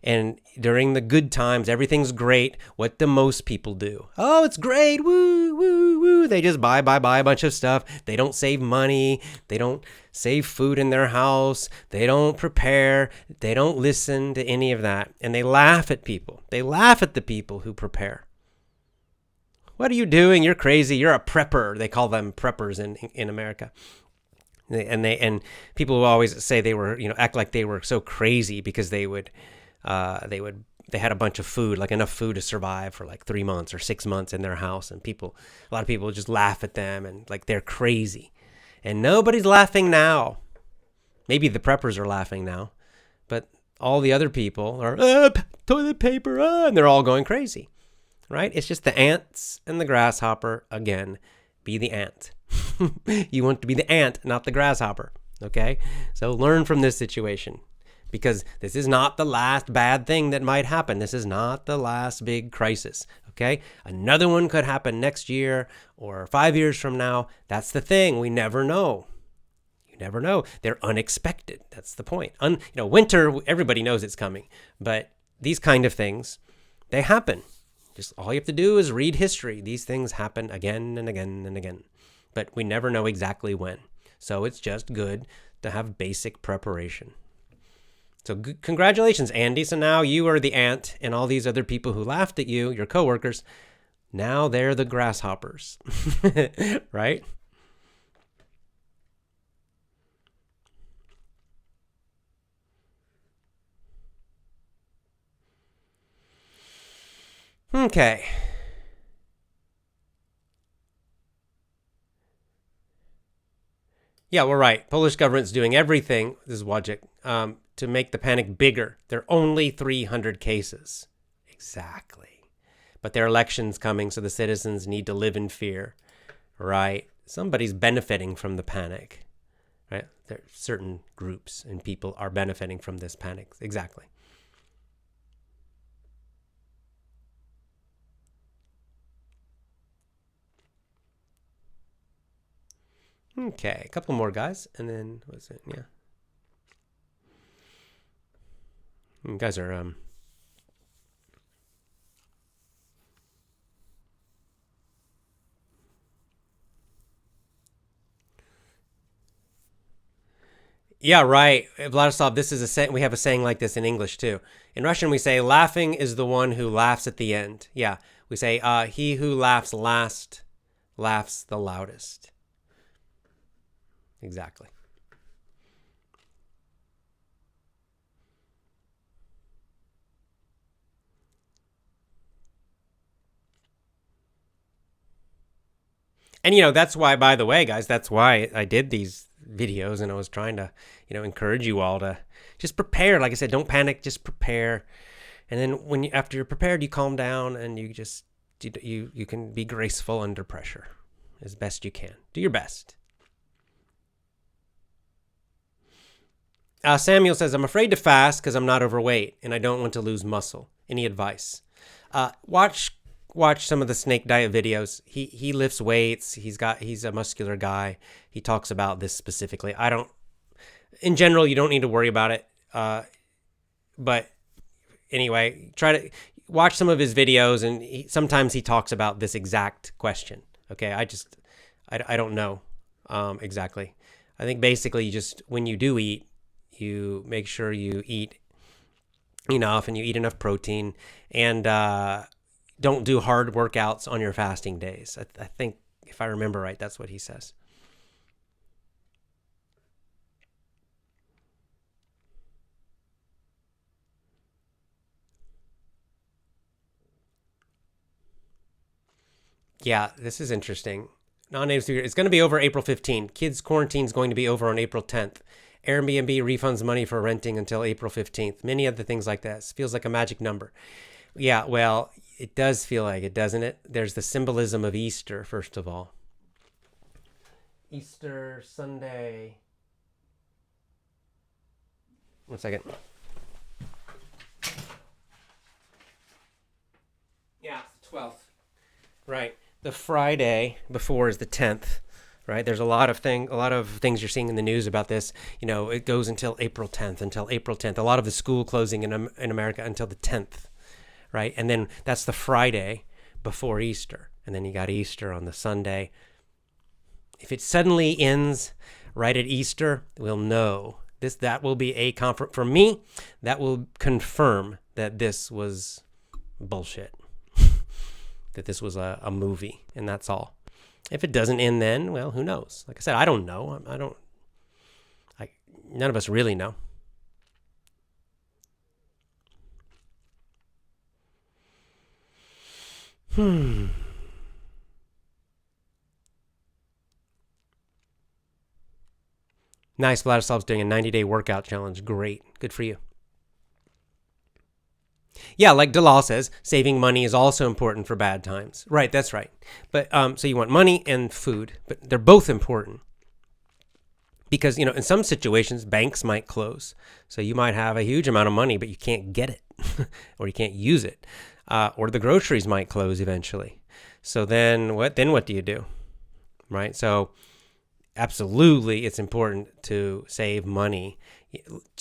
And during the good times, everything's great. What do most people do? Oh, it's great. Woo, woo, woo. They just buy a bunch of stuff. They don't save money. They don't save food in their house. They don't prepare. They don't listen to any of that. And they laugh at people. They laugh at the people who prepare. What are you doing? You're crazy. You're a prepper. They call them preppers in America. And people will always say they were, act like they were so crazy because they had a bunch of food, like enough food to survive for like 3 months or 6 months in their house. And a lot of people just laugh at them and like they're crazy. And nobody's laughing now. Maybe the preppers are laughing now, but all the other people are, toilet paper, and they're all going crazy, right? It's just the ants and the grasshopper again. Be the ant. You want to be the ant, not the grasshopper, okay? So learn from this situation, because this is not the last bad thing that might happen. This is not the last big crisis, okay? Another one could happen next year or 5 years from now. That's the thing. We never know. You never know. They're unexpected. That's the point. Winter, everybody knows it's coming, but these kind of things, they happen. Just all you have to do is read history. These things happen again and again and again, but we never know exactly when. So it's just good to have basic preparation. So congratulations, Andy. So now you are the ant, and all these other people who laughed at you, your coworkers, now they're the grasshoppers, right? Okay. Yeah, we're right. Polish government's doing everything, this is Wojcik, to make the panic bigger. There are only 300 cases. Exactly. But their election's coming, so the citizens need to live in fear, right? Somebody's benefiting from the panic, right? There are certain groups and people are benefiting from this panic. Exactly. Okay, a couple more guys, and then what's it? Yeah, you guys are yeah, right, Vladislav. This is a saying. We have a saying like this in English too. In Russian, we say laughing is the one who laughs at the end. Yeah, we say he who laughs last laughs the loudest. Exactly. And that's why, by the way, guys, that's why I did these videos, and I was trying to, encourage you all to just prepare. Like I said, don't panic, just prepare. And then after you're prepared, you calm down, and you just you can be graceful under pressure as best you can. Do your best. Samuel says, I'm afraid to fast because I'm not overweight and I don't want to lose muscle. Any advice? Watch some of the snake diet videos. He lifts weights. He's a muscular guy. He talks about this specifically. In general, you don't need to worry about it. But anyway, try to watch some of his videos, and sometimes he talks about this exact question. Okay, I don't know exactly. I think basically when you do eat, you make sure you eat enough and you eat enough protein, and don't do hard workouts on your fasting days. I think, if I remember right, that's what he says. Yeah, this is interesting. Non-native speaker. It's going to be over April 15th. Kids quarantine is going to be over on April 10th. Airbnb refunds money for renting until April 15th. Many other things like that. It feels like a magic number. Yeah, well, it does feel like it, doesn't it? There's the symbolism of Easter, first of all. Easter Sunday. One second. Yeah, 12th. Right. The Friday before is the 10th. Right. There's a lot of things you're seeing in the news about this. It goes until April 10th. A lot of the school closing in America until the 10th. Right. And then that's the Friday before Easter. And then you got Easter on the Sunday. If it suddenly ends right at Easter, we'll know that will be a comfort for me. That will confirm that this was bullshit, that this was a movie, and that's all. If it doesn't end then, well, who knows? Like I said, I don't know. None of us really know. Nice. Vladislav's doing a 90-day workout challenge. Great. Good for you. Yeah, like Dalal says, saving money is also important for bad times. Right, that's right. But so you want money and food, but they're both important. Because, in some situations, banks might close. So you might have a huge amount of money, but you can't get it or you can't use it. Or the groceries might close eventually. So then what do you do? Right? So absolutely, it's important to save money.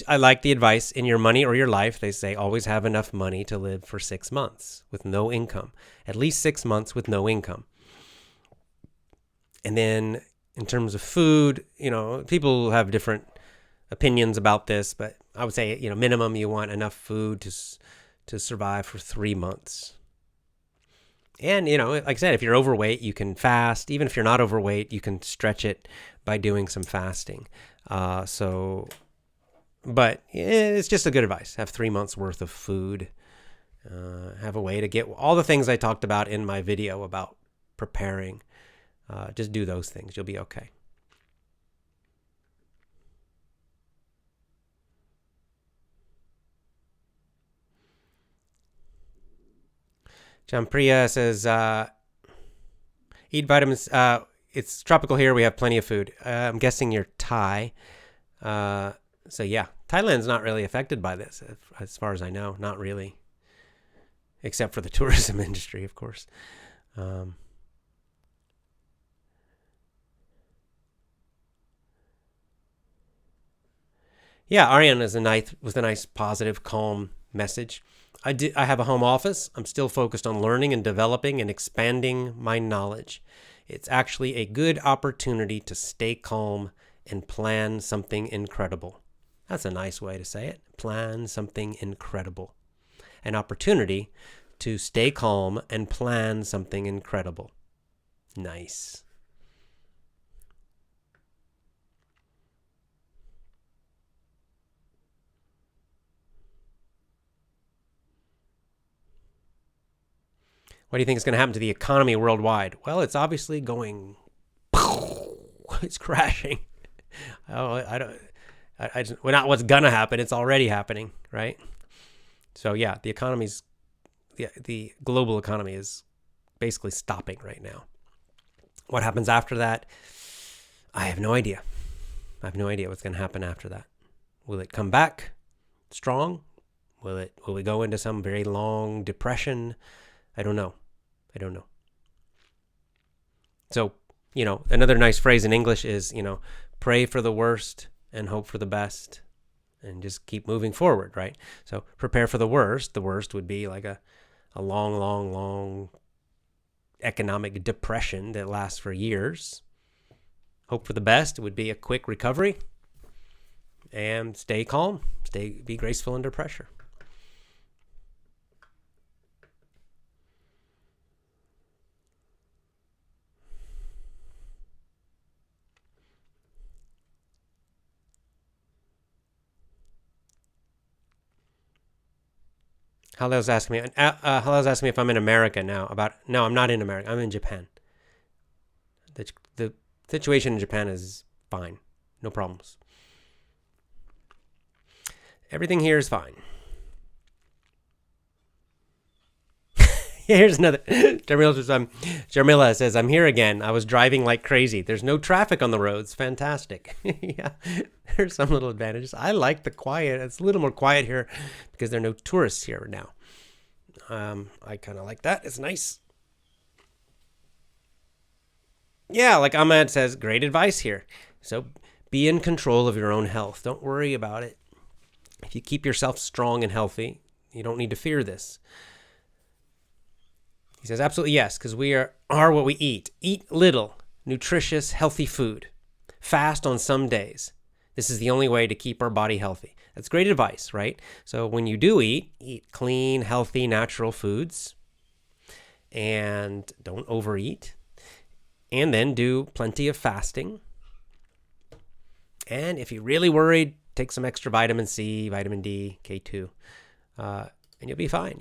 I like the advice in your money or your life. They say always have enough money to live for 6 months with no income, at least 6 months with no income. And then in terms of food, people have different opinions about this, but I would say, minimum you want enough food to survive for 3 months. And, like I said, if you're overweight, you can fast. Even if you're not overweight, you can stretch it by doing some fasting. But it's just a good advice. Have 3 months worth of food. Have a way to get all the things I talked about in my video about preparing. Just do those things. You'll be okay. Jampriya says, eat vitamins. It's tropical here. We have plenty of food. I'm guessing you're Thai. So yeah, Thailand's not really affected by this, as far as I know. Not really. Except for the tourism industry, of course. Yeah, Aryan was a nice, positive, calm message. I have a home office. I'm still focused on learning and developing and expanding my knowledge. It's actually a good opportunity to stay calm and plan something incredible. That's a nice way to say it. Plan something incredible. An opportunity to stay calm and plan something incredible. Nice. What do you think is going to happen to the economy worldwide? Well, it's obviously going. It's crashing. Well, not what's going to happen. It's already happening, right? So yeah, the global economy is basically stopping right now. What happens after that? I have no idea. I have no idea what's going to happen after that. Will it come back strong? Will we go into some very long depression? I don't know. So, another nice phrase in English is, pray for the worst and hope for the best and just keep moving forward, right? So prepare for the worst. The worst would be like a long economic depression that lasts for years. Hope for the best would be a quick recovery and stay calm, be graceful under pressure. Haleo's asking me if I'm in America now. No, I'm not in America. I'm in Japan. The situation in Japan is fine. No problems. Everything here is fine. Here's another. Jarmila says, I'm here again. I was driving like crazy. There's no traffic on the roads. Fantastic. Yeah, there's some little advantages. I like the quiet. It's a little more quiet here because there are no tourists here now. I kind of like that. It's nice. Yeah, like Ahmed says, great advice here. So be in control of your own health. Don't worry about it. If you keep yourself strong and healthy, you don't need to fear this. He says, absolutely yes, because we are what we eat. Eat little, nutritious, healthy food. Fast on some days. This is the only way to keep our body healthy. That's great advice, right? So when you do eat clean, healthy, natural foods. And don't overeat. And then do plenty of fasting. And if you're really worried, take some extra vitamin C, vitamin D, K2. And you'll be fine.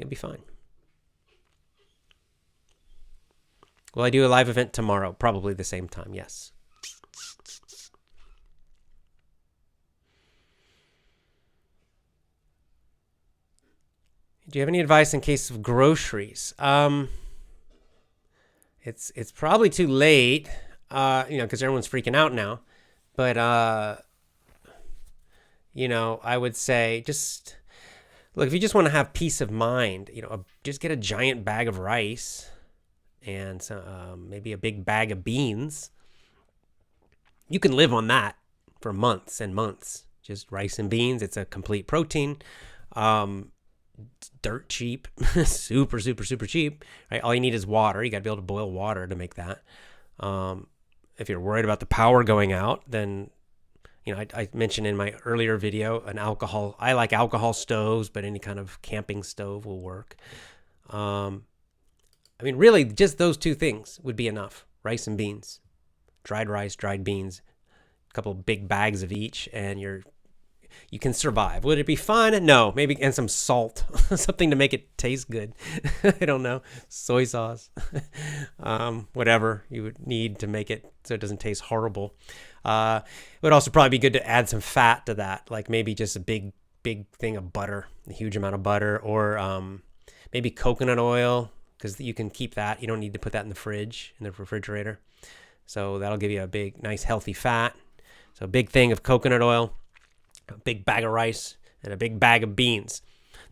Will I do a live event tomorrow? Probably the same time, yes. Do you have any advice in case of groceries? It's probably too late, because everyone's freaking out now. But I would say just look, if you just want to have peace of mind, just get a giant bag of rice and maybe a big bag of beans. You can live on that for months and months. Just rice and beans. It's a complete protein. Dirt cheap, super, super, super cheap, right? All you need is water. You got to be able to boil water to make that. If you're worried about the power going out, then, I mentioned in my earlier video, I like alcohol stoves, but any kind of camping stove will work. Really just those two things would be enough. Rice and beans, dried rice, dried beans, a couple of big bags of each, and you can survive. Would it be fun? No, maybe, and some salt, something to make it taste good. I don't know. Soy sauce, whatever you would need to make it so it doesn't taste horrible. It would also probably be good to add some fat to that, like maybe just a big thing of butter, a huge amount of butter, or maybe coconut oil, because you can keep that. You don't need to put that in the refrigerator. So that'll give you a big, nice, healthy fat. So a big thing of coconut oil, a big bag of rice, and a big bag of beans.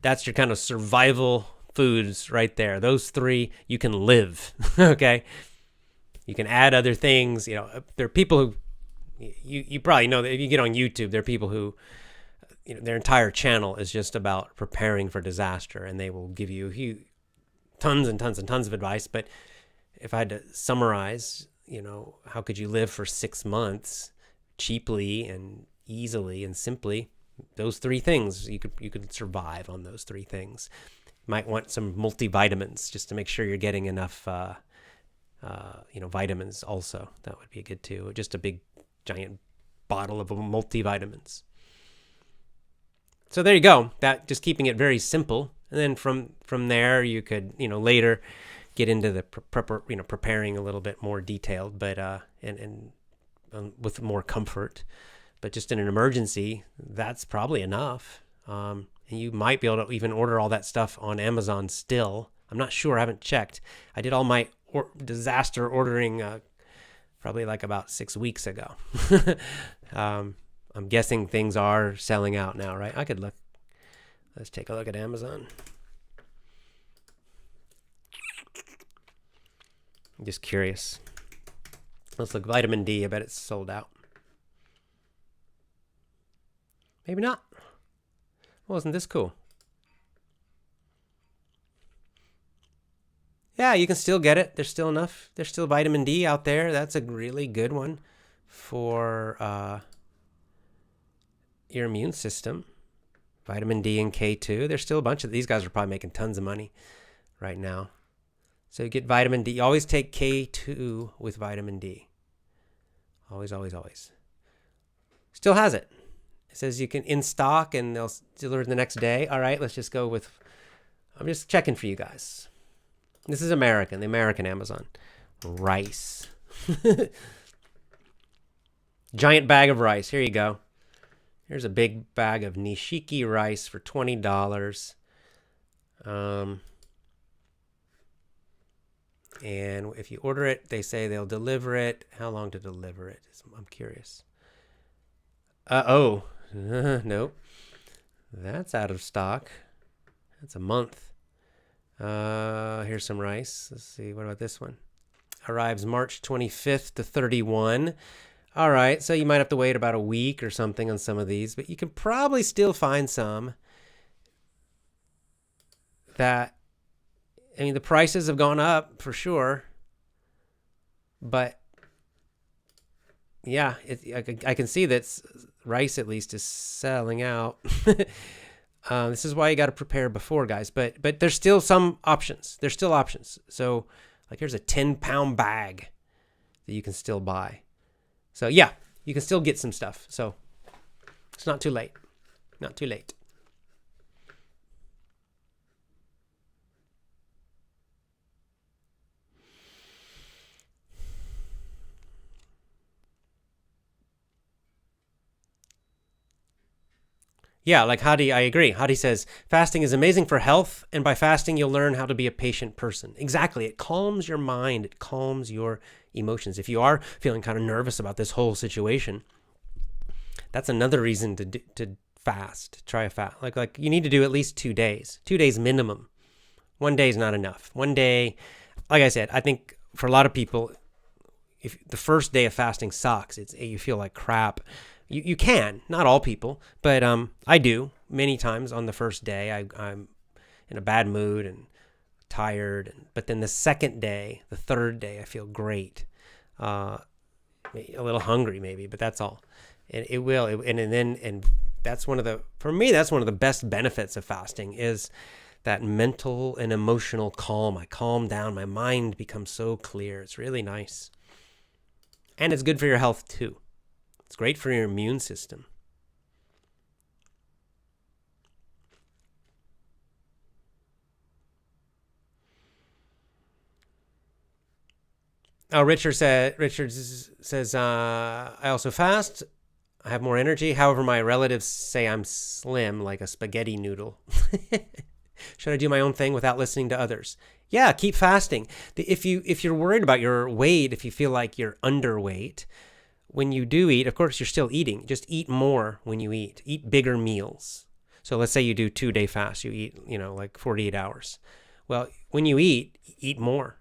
That's your kind of survival foods right there. Those three, you can live, okay? You can add other things. There are people who, you probably know that if you get on YouTube, there are people who, their entire channel is just about preparing for disaster, and they will give you tons and tons and tons of advice. But if I had to summarize, how could you live for 6 months cheaply and easily and simply, those three things, you could survive on those three things. You might want some multivitamins just to make sure you're getting enough vitamins also. That would be good too. Just a big giant bottle of multivitamins. So there you go. That, just keeping it very simple, and then from there you could later get into the preparing a little bit more detailed, but and with more comfort. But just in an emergency, that's probably enough. And you might be able to even order all that stuff on Amazon still. I'm not sure. I haven't checked. I did all my disaster ordering probably like about 6 weeks ago. I'm guessing things are selling out now, right? I could look. Let's take a look at Amazon. I'm just curious. Let's look. Vitamin D. I bet it's sold out. Maybe not. Well, isn't this cool? Yeah, you can still get it. There's still enough. There's still vitamin D out there. That's a really good one for your immune system. Vitamin D and K2. There's still a bunch of these guys are probably making tons of money right now. So you get vitamin D. You always take K2 with vitamin D. Always, always, always. Still has it. It says you can in stock and they'll deliver the next day. All right, let's just go with, I'm just checking for you guys. This is American, the American Amazon. Rice. Giant bag of rice. Here you go. Here's a big bag of nishiki rice for $20. And if you order it, they say they'll deliver it. How long to deliver it? I'm curious. Nope. That's out of stock. That's a month. Here's some rice. Let's see. What about this one? Arrives March 25th to 31. All right. So you might have to wait about a week or something on some of these, but you can probably still find some that, the prices have gone up for sure, but yeah, I can see that rice at least is selling out. This is why you got to prepare before, guys. But there's still some options. There's still options. So, like, here's a 10-pound bag that you can still buy. So yeah, you can still get some stuff. So it's not too late. Not too late. Yeah, like Hadi, I agree. Hadi says, fasting is amazing for health, and by fasting, you'll learn how to be a patient person. Exactly. It calms your mind. It calms your emotions. If you are feeling kind of nervous about this whole situation, that's another reason to fast. Try a fast. Like you need to do at least 2 days. 2 days minimum. 1 day is not enough. 1 day, like I said, I think for a lot of people, if the first day of fasting sucks, you feel like crap. You can, not all people, but I do many times on the first day. I'm in a bad mood and tired, but then the second day, the third day, I feel great. A little hungry maybe, but that's all. And that's for me, that's one of the best benefits of fasting is that mental and emotional calm. I calm down. My mind becomes so clear. It's really nice. And it's good for your health too. It's great for your immune system. Oh, Richard says, I also fast. I have more energy. However, my relatives say I'm slim, like a spaghetti noodle. Should I do my own thing without listening to others? Yeah, keep fasting. If you're worried about your weight, if you feel like you're underweight, when you do eat, of course, you're still eating. Just eat more when you eat. Eat bigger meals. So let's say you do 2-day fast. You eat, like 48 hours. Well, when you eat more,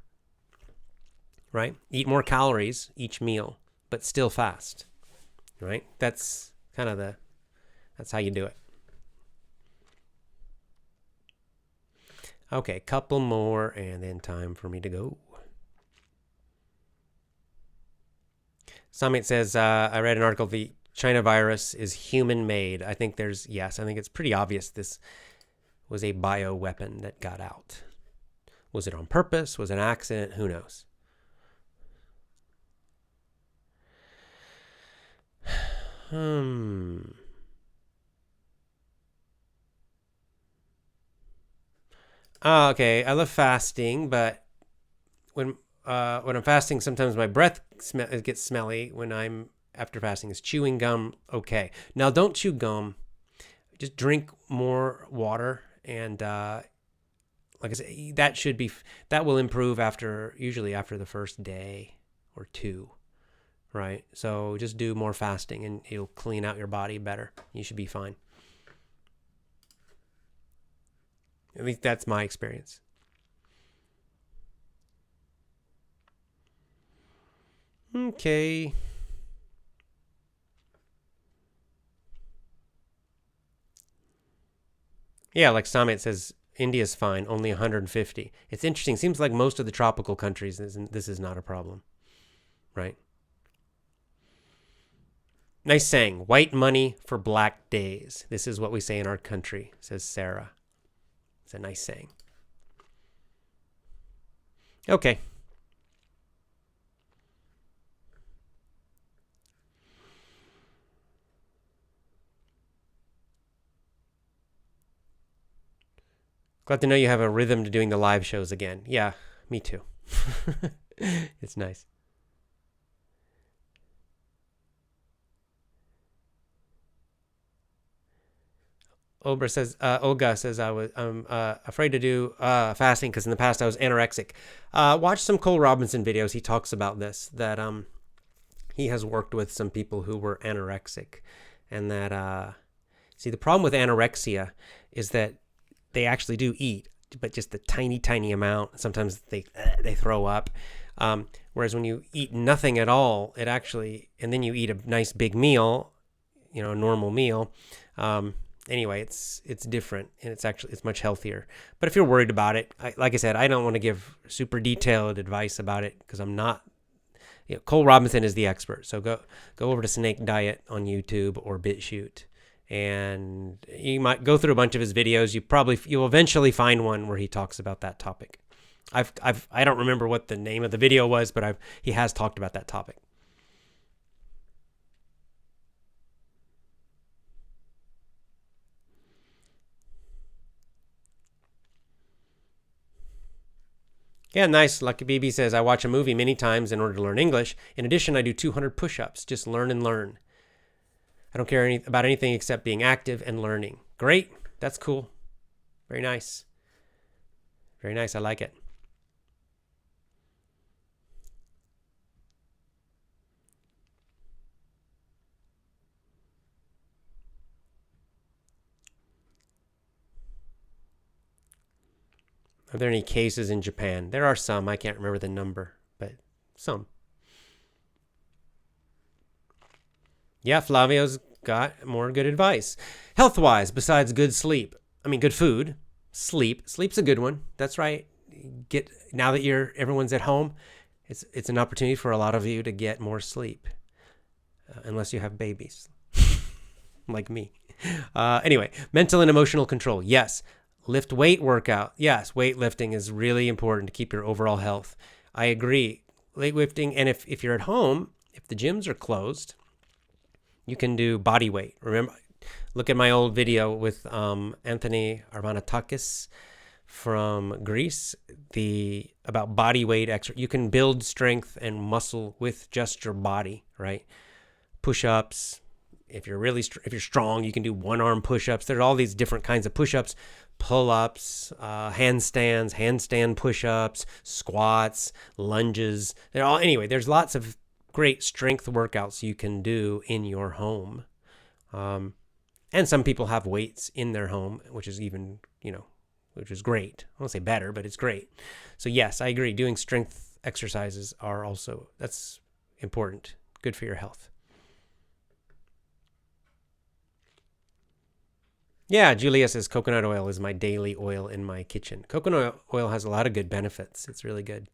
right? Eat more calories each meal, but still fast, right? That's that's how you do it. Okay, couple more and then time for me to go. Samit says, I read an article, the China virus is human-made. I think it's pretty obvious this was a bioweapon that got out. Was it on purpose? Was it an accident? Who knows? Okay, I love fasting, but when I'm fasting, sometimes my breath gets smelly when I'm after fasting. Is chewing gum okay? Now, don't chew gum. Just drink more water, and like I said, that will improve usually after the first day or two, right? So just do more fasting, and it'll clean out your body better. You should be fine. At least that's my experience. Okay. Yeah, like Samit says, India's fine, only 150. It's interesting. Seems like most of the tropical countries, this is not a problem, right? Nice saying, white money for black days. This is what we say in our country, says Sarah. It's a nice saying. Okay. Glad to know you have a rhythm to doing the live shows again. Yeah, me too. It's nice. Olga says, I'm afraid to do fasting because in the past I was anorexic. Watch some Cole Robinson videos. He talks about this, that he has worked with some people who were anorexic, and that see, the problem with anorexia is that they actually do eat, but just a tiny, tiny amount. Sometimes they throw up. Whereas when you eat nothing at all, and then you eat a nice big meal, a normal meal. Anyway, it's different, and it's much healthier. But if you're worried about it, like I said, I don't want to give super detailed advice about it because I'm not. Cole Robinson is the expert, so go over to Snake Diet on YouTube or BitChute, and you might go through a bunch of his videos. You'll eventually find one where he talks about that topic. I don't remember what the name of the video was, but he has talked about that topic. Yeah, nice. Lucky BB says, I watch a movie many times in order to learn English. In addition, I do 200 push-ups. Just learn and learn. I don't care about anything except being active and learning. Great. That's cool. Very nice. Very nice. I like it. Are there any cases in Japan? There are some. I can't remember the number, but some. Yeah, Flavio's got more good advice. Health-wise, besides good food, sleep. Sleep's a good one. That's right. Now that everyone's at home, it's an opportunity for a lot of you to get more sleep, unless you have babies, like me. Anyway, mental and emotional control. Yes. Lift weight workout. Yes, weightlifting is really important to keep your overall health. I agree. Weightlifting, and if you're at home, if the gyms are closed, you can do body weight. Remember, look at my old video with Anthony Arvanatakis from Greece, about body weight exercise. You can build strength and muscle with just your body, right? Push-ups. If you're strong, you can do one-arm push-ups. There's all these different kinds of push-ups, pull-ups, handstand push-ups, squats, lunges. There's lots of great strength workouts you can do in your home. And some people have weights in their home, which is which is great. I won't say better, but it's great. So yes, I agree. Doing strength exercises that's important. Good for your health. Yeah, Julia says coconut oil is my daily oil in my kitchen. Coconut oil has a lot of good benefits. It's really good.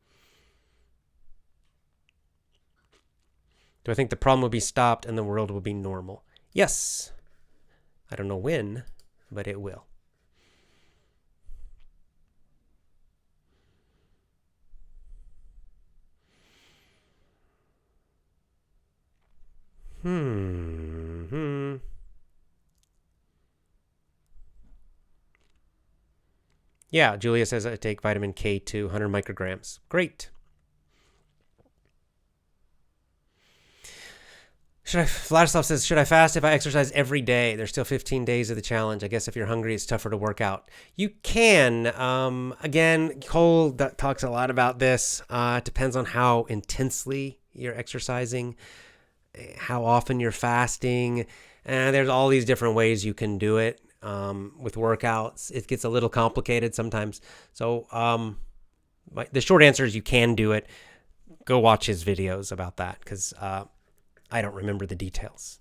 Do I think the problem will be stopped and the world will be normal? Yes. I don't know when, but it will. Yeah, Julia says I take vitamin K2, 100 micrograms. Great. Vladislav says, should I fast if I exercise every day? There's still 15 days of the challenge. I guess if you're hungry, it's tougher to work out. You can. Again, Cole talks a lot about this. It depends on how intensely you're exercising, how often you're fasting. And there's all these different ways you can do it. With workouts, it gets a little complicated sometimes. So the short answer is you can do it. Go watch his videos about that because I don't remember the details.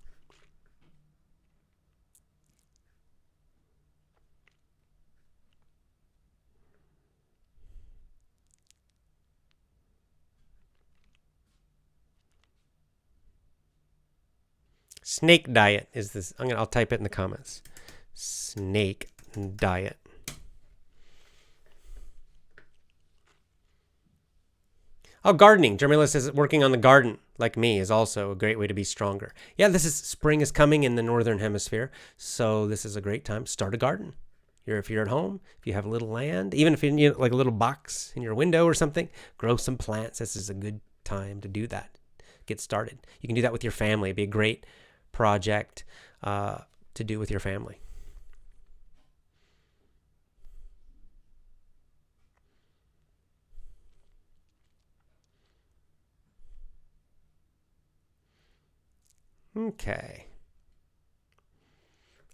Snake diet is this. I'll type it in the comments. Snake diet. Oh, gardening. Jermila says working on the garden, like me, is also a great way to be stronger. Yeah, spring is coming in the northern hemisphere, so this is a great time to start a garden. If you're at home, if you have a little land, even if you need like a little box in your window or something, grow some plants. This is a good time to do that. Get started. You can do that with your family. It'd be a great project to do with your family. Okay.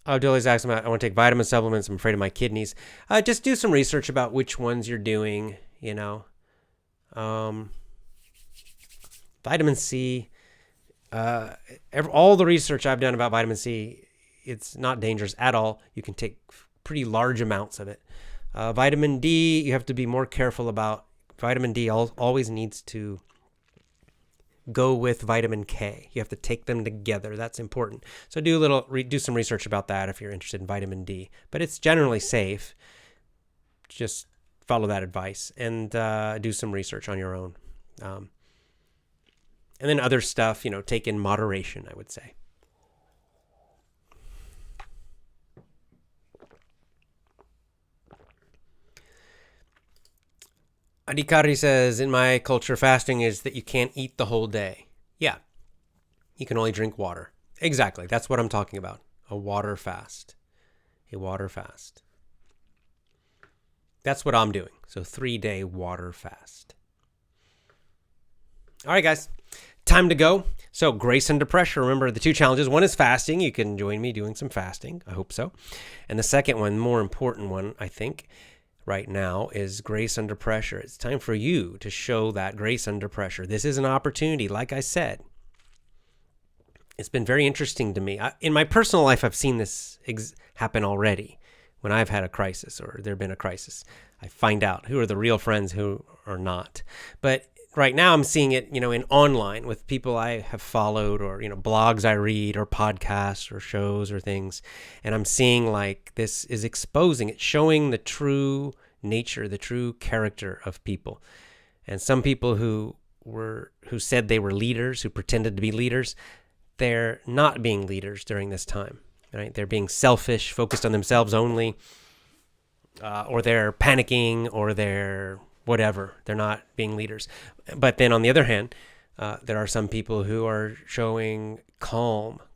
Oh, Dolly's asking about, I want to take vitamin supplements. I'm afraid of my kidneys. Just do some research about which ones you're doing, Vitamin C, all the research I've done about vitamin C, it's not dangerous at all. You can take pretty large amounts of it. Vitamin D, you have to be more careful about. Vitamin D always needs to go with vitamin K. You have to take them together. That's important. So do some research about that if you're interested in vitamin D. But it's generally safe. Just follow that advice and do some research on your own. And then other stuff, take in moderation, I would say. Adhikari says, in my culture, fasting is that you can't eat the whole day. Yeah, you can only drink water. Exactly. That's what I'm talking about. A water fast. A water fast. That's what I'm doing. So 3-day water fast. All right, guys. Time to go. So grace under pressure. Remember the two challenges. One is fasting. You can join me doing some fasting. I hope so. And the second one, more important one, I think, right now is grace under pressure. It's time for you to show that grace under pressure. This is an opportunity. Like I said, it's been very interesting to me. In my personal life, I've seen this happen already. When I've had a crisis or there been a crisis, I find out who are the real friends, who are not. But right now I'm seeing it, in online with people I have followed or, blogs I read or podcasts or shows or things. And I'm seeing like this is exposing, it's showing the true nature, the true character of people. And some people who said they were leaders, who pretended to be leaders, they're not being leaders during this time. Right? They're being selfish, focused on themselves only, or they're panicking, or they're whatever. They're not being leaders. But then on the other hand, there are some people who are showing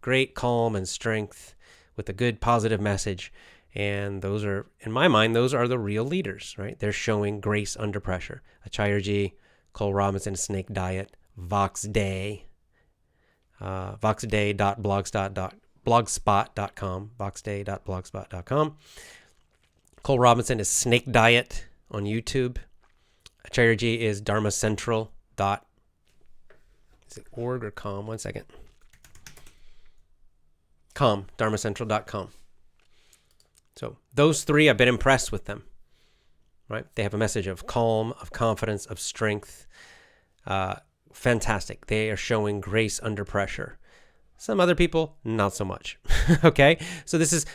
great calm and strength with a good positive message. And those are, in my mind, those are the real leaders, right? They're showing grace under pressure. Achayarji, Cole Robinson, Snake Diet, Vox Day, voxday.blogspot.com, voxday.blogspot.com. Cole Robinson is Snake Diet on YouTube. Achayarji is Dharma Central. Is it org or com? One second. Dharmacentral.com. So those three, I've been impressed with them. Right? They have a message of calm, of confidence, of strength. Fantastic. They are showing grace under pressure. Some other people, not so much. Okay? So this is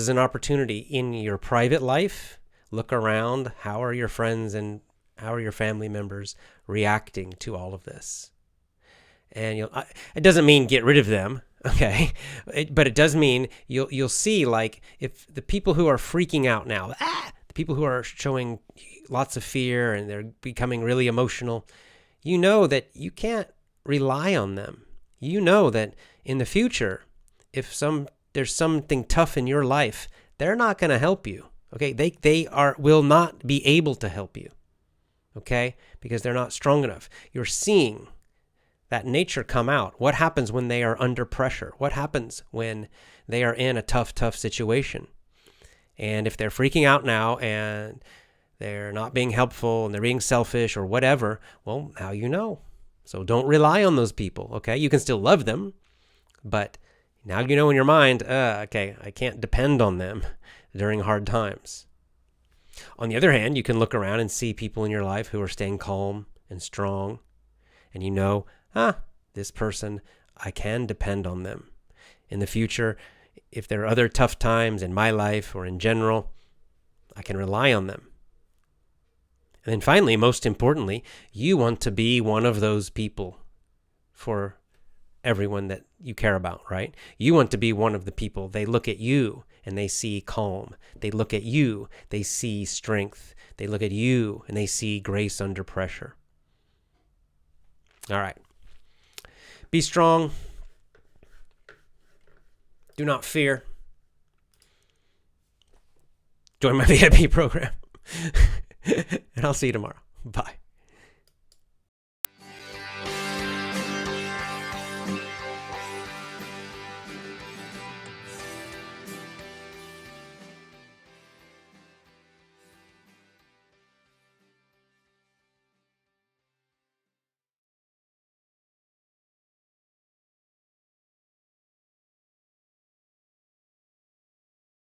an opportunity in your private life. Look around. How are your friends and how are your family members reacting to all of this? And it doesn't mean get rid of them, okay? But it does mean you'll see, like, if the people who are freaking out now, the people who are showing lots of fear and they're becoming really emotional, you know that you can't rely on them. You know that in the future, if there's something tough in your life, they're not going to help you. Okay, they will not be able to help you. Okay, because they're not strong enough. You're seeing that nature come out. What happens when they are under pressure? What happens when they are in a tough situation? And if they're freaking out now and they're not being helpful and they're being selfish or whatever, well, now you know. So don't rely on those people, okay? You can still love them, but now you know in your mind, okay, I can't depend on them during hard times. On the other hand, you can look around and see people in your life who are staying calm and strong, and you know, this person, I can depend on them. In the future, if there are other tough times in my life or in general, I can rely on them. And then finally, most importantly, you want to be one of those people for everyone that you care about, right? You want to be one of the people. They look at you and they see calm. They look at you, they see strength. They look at you and they see grace under pressure. All right. Be strong. Do not fear. Join my VIP program. And I'll see you tomorrow. Bye.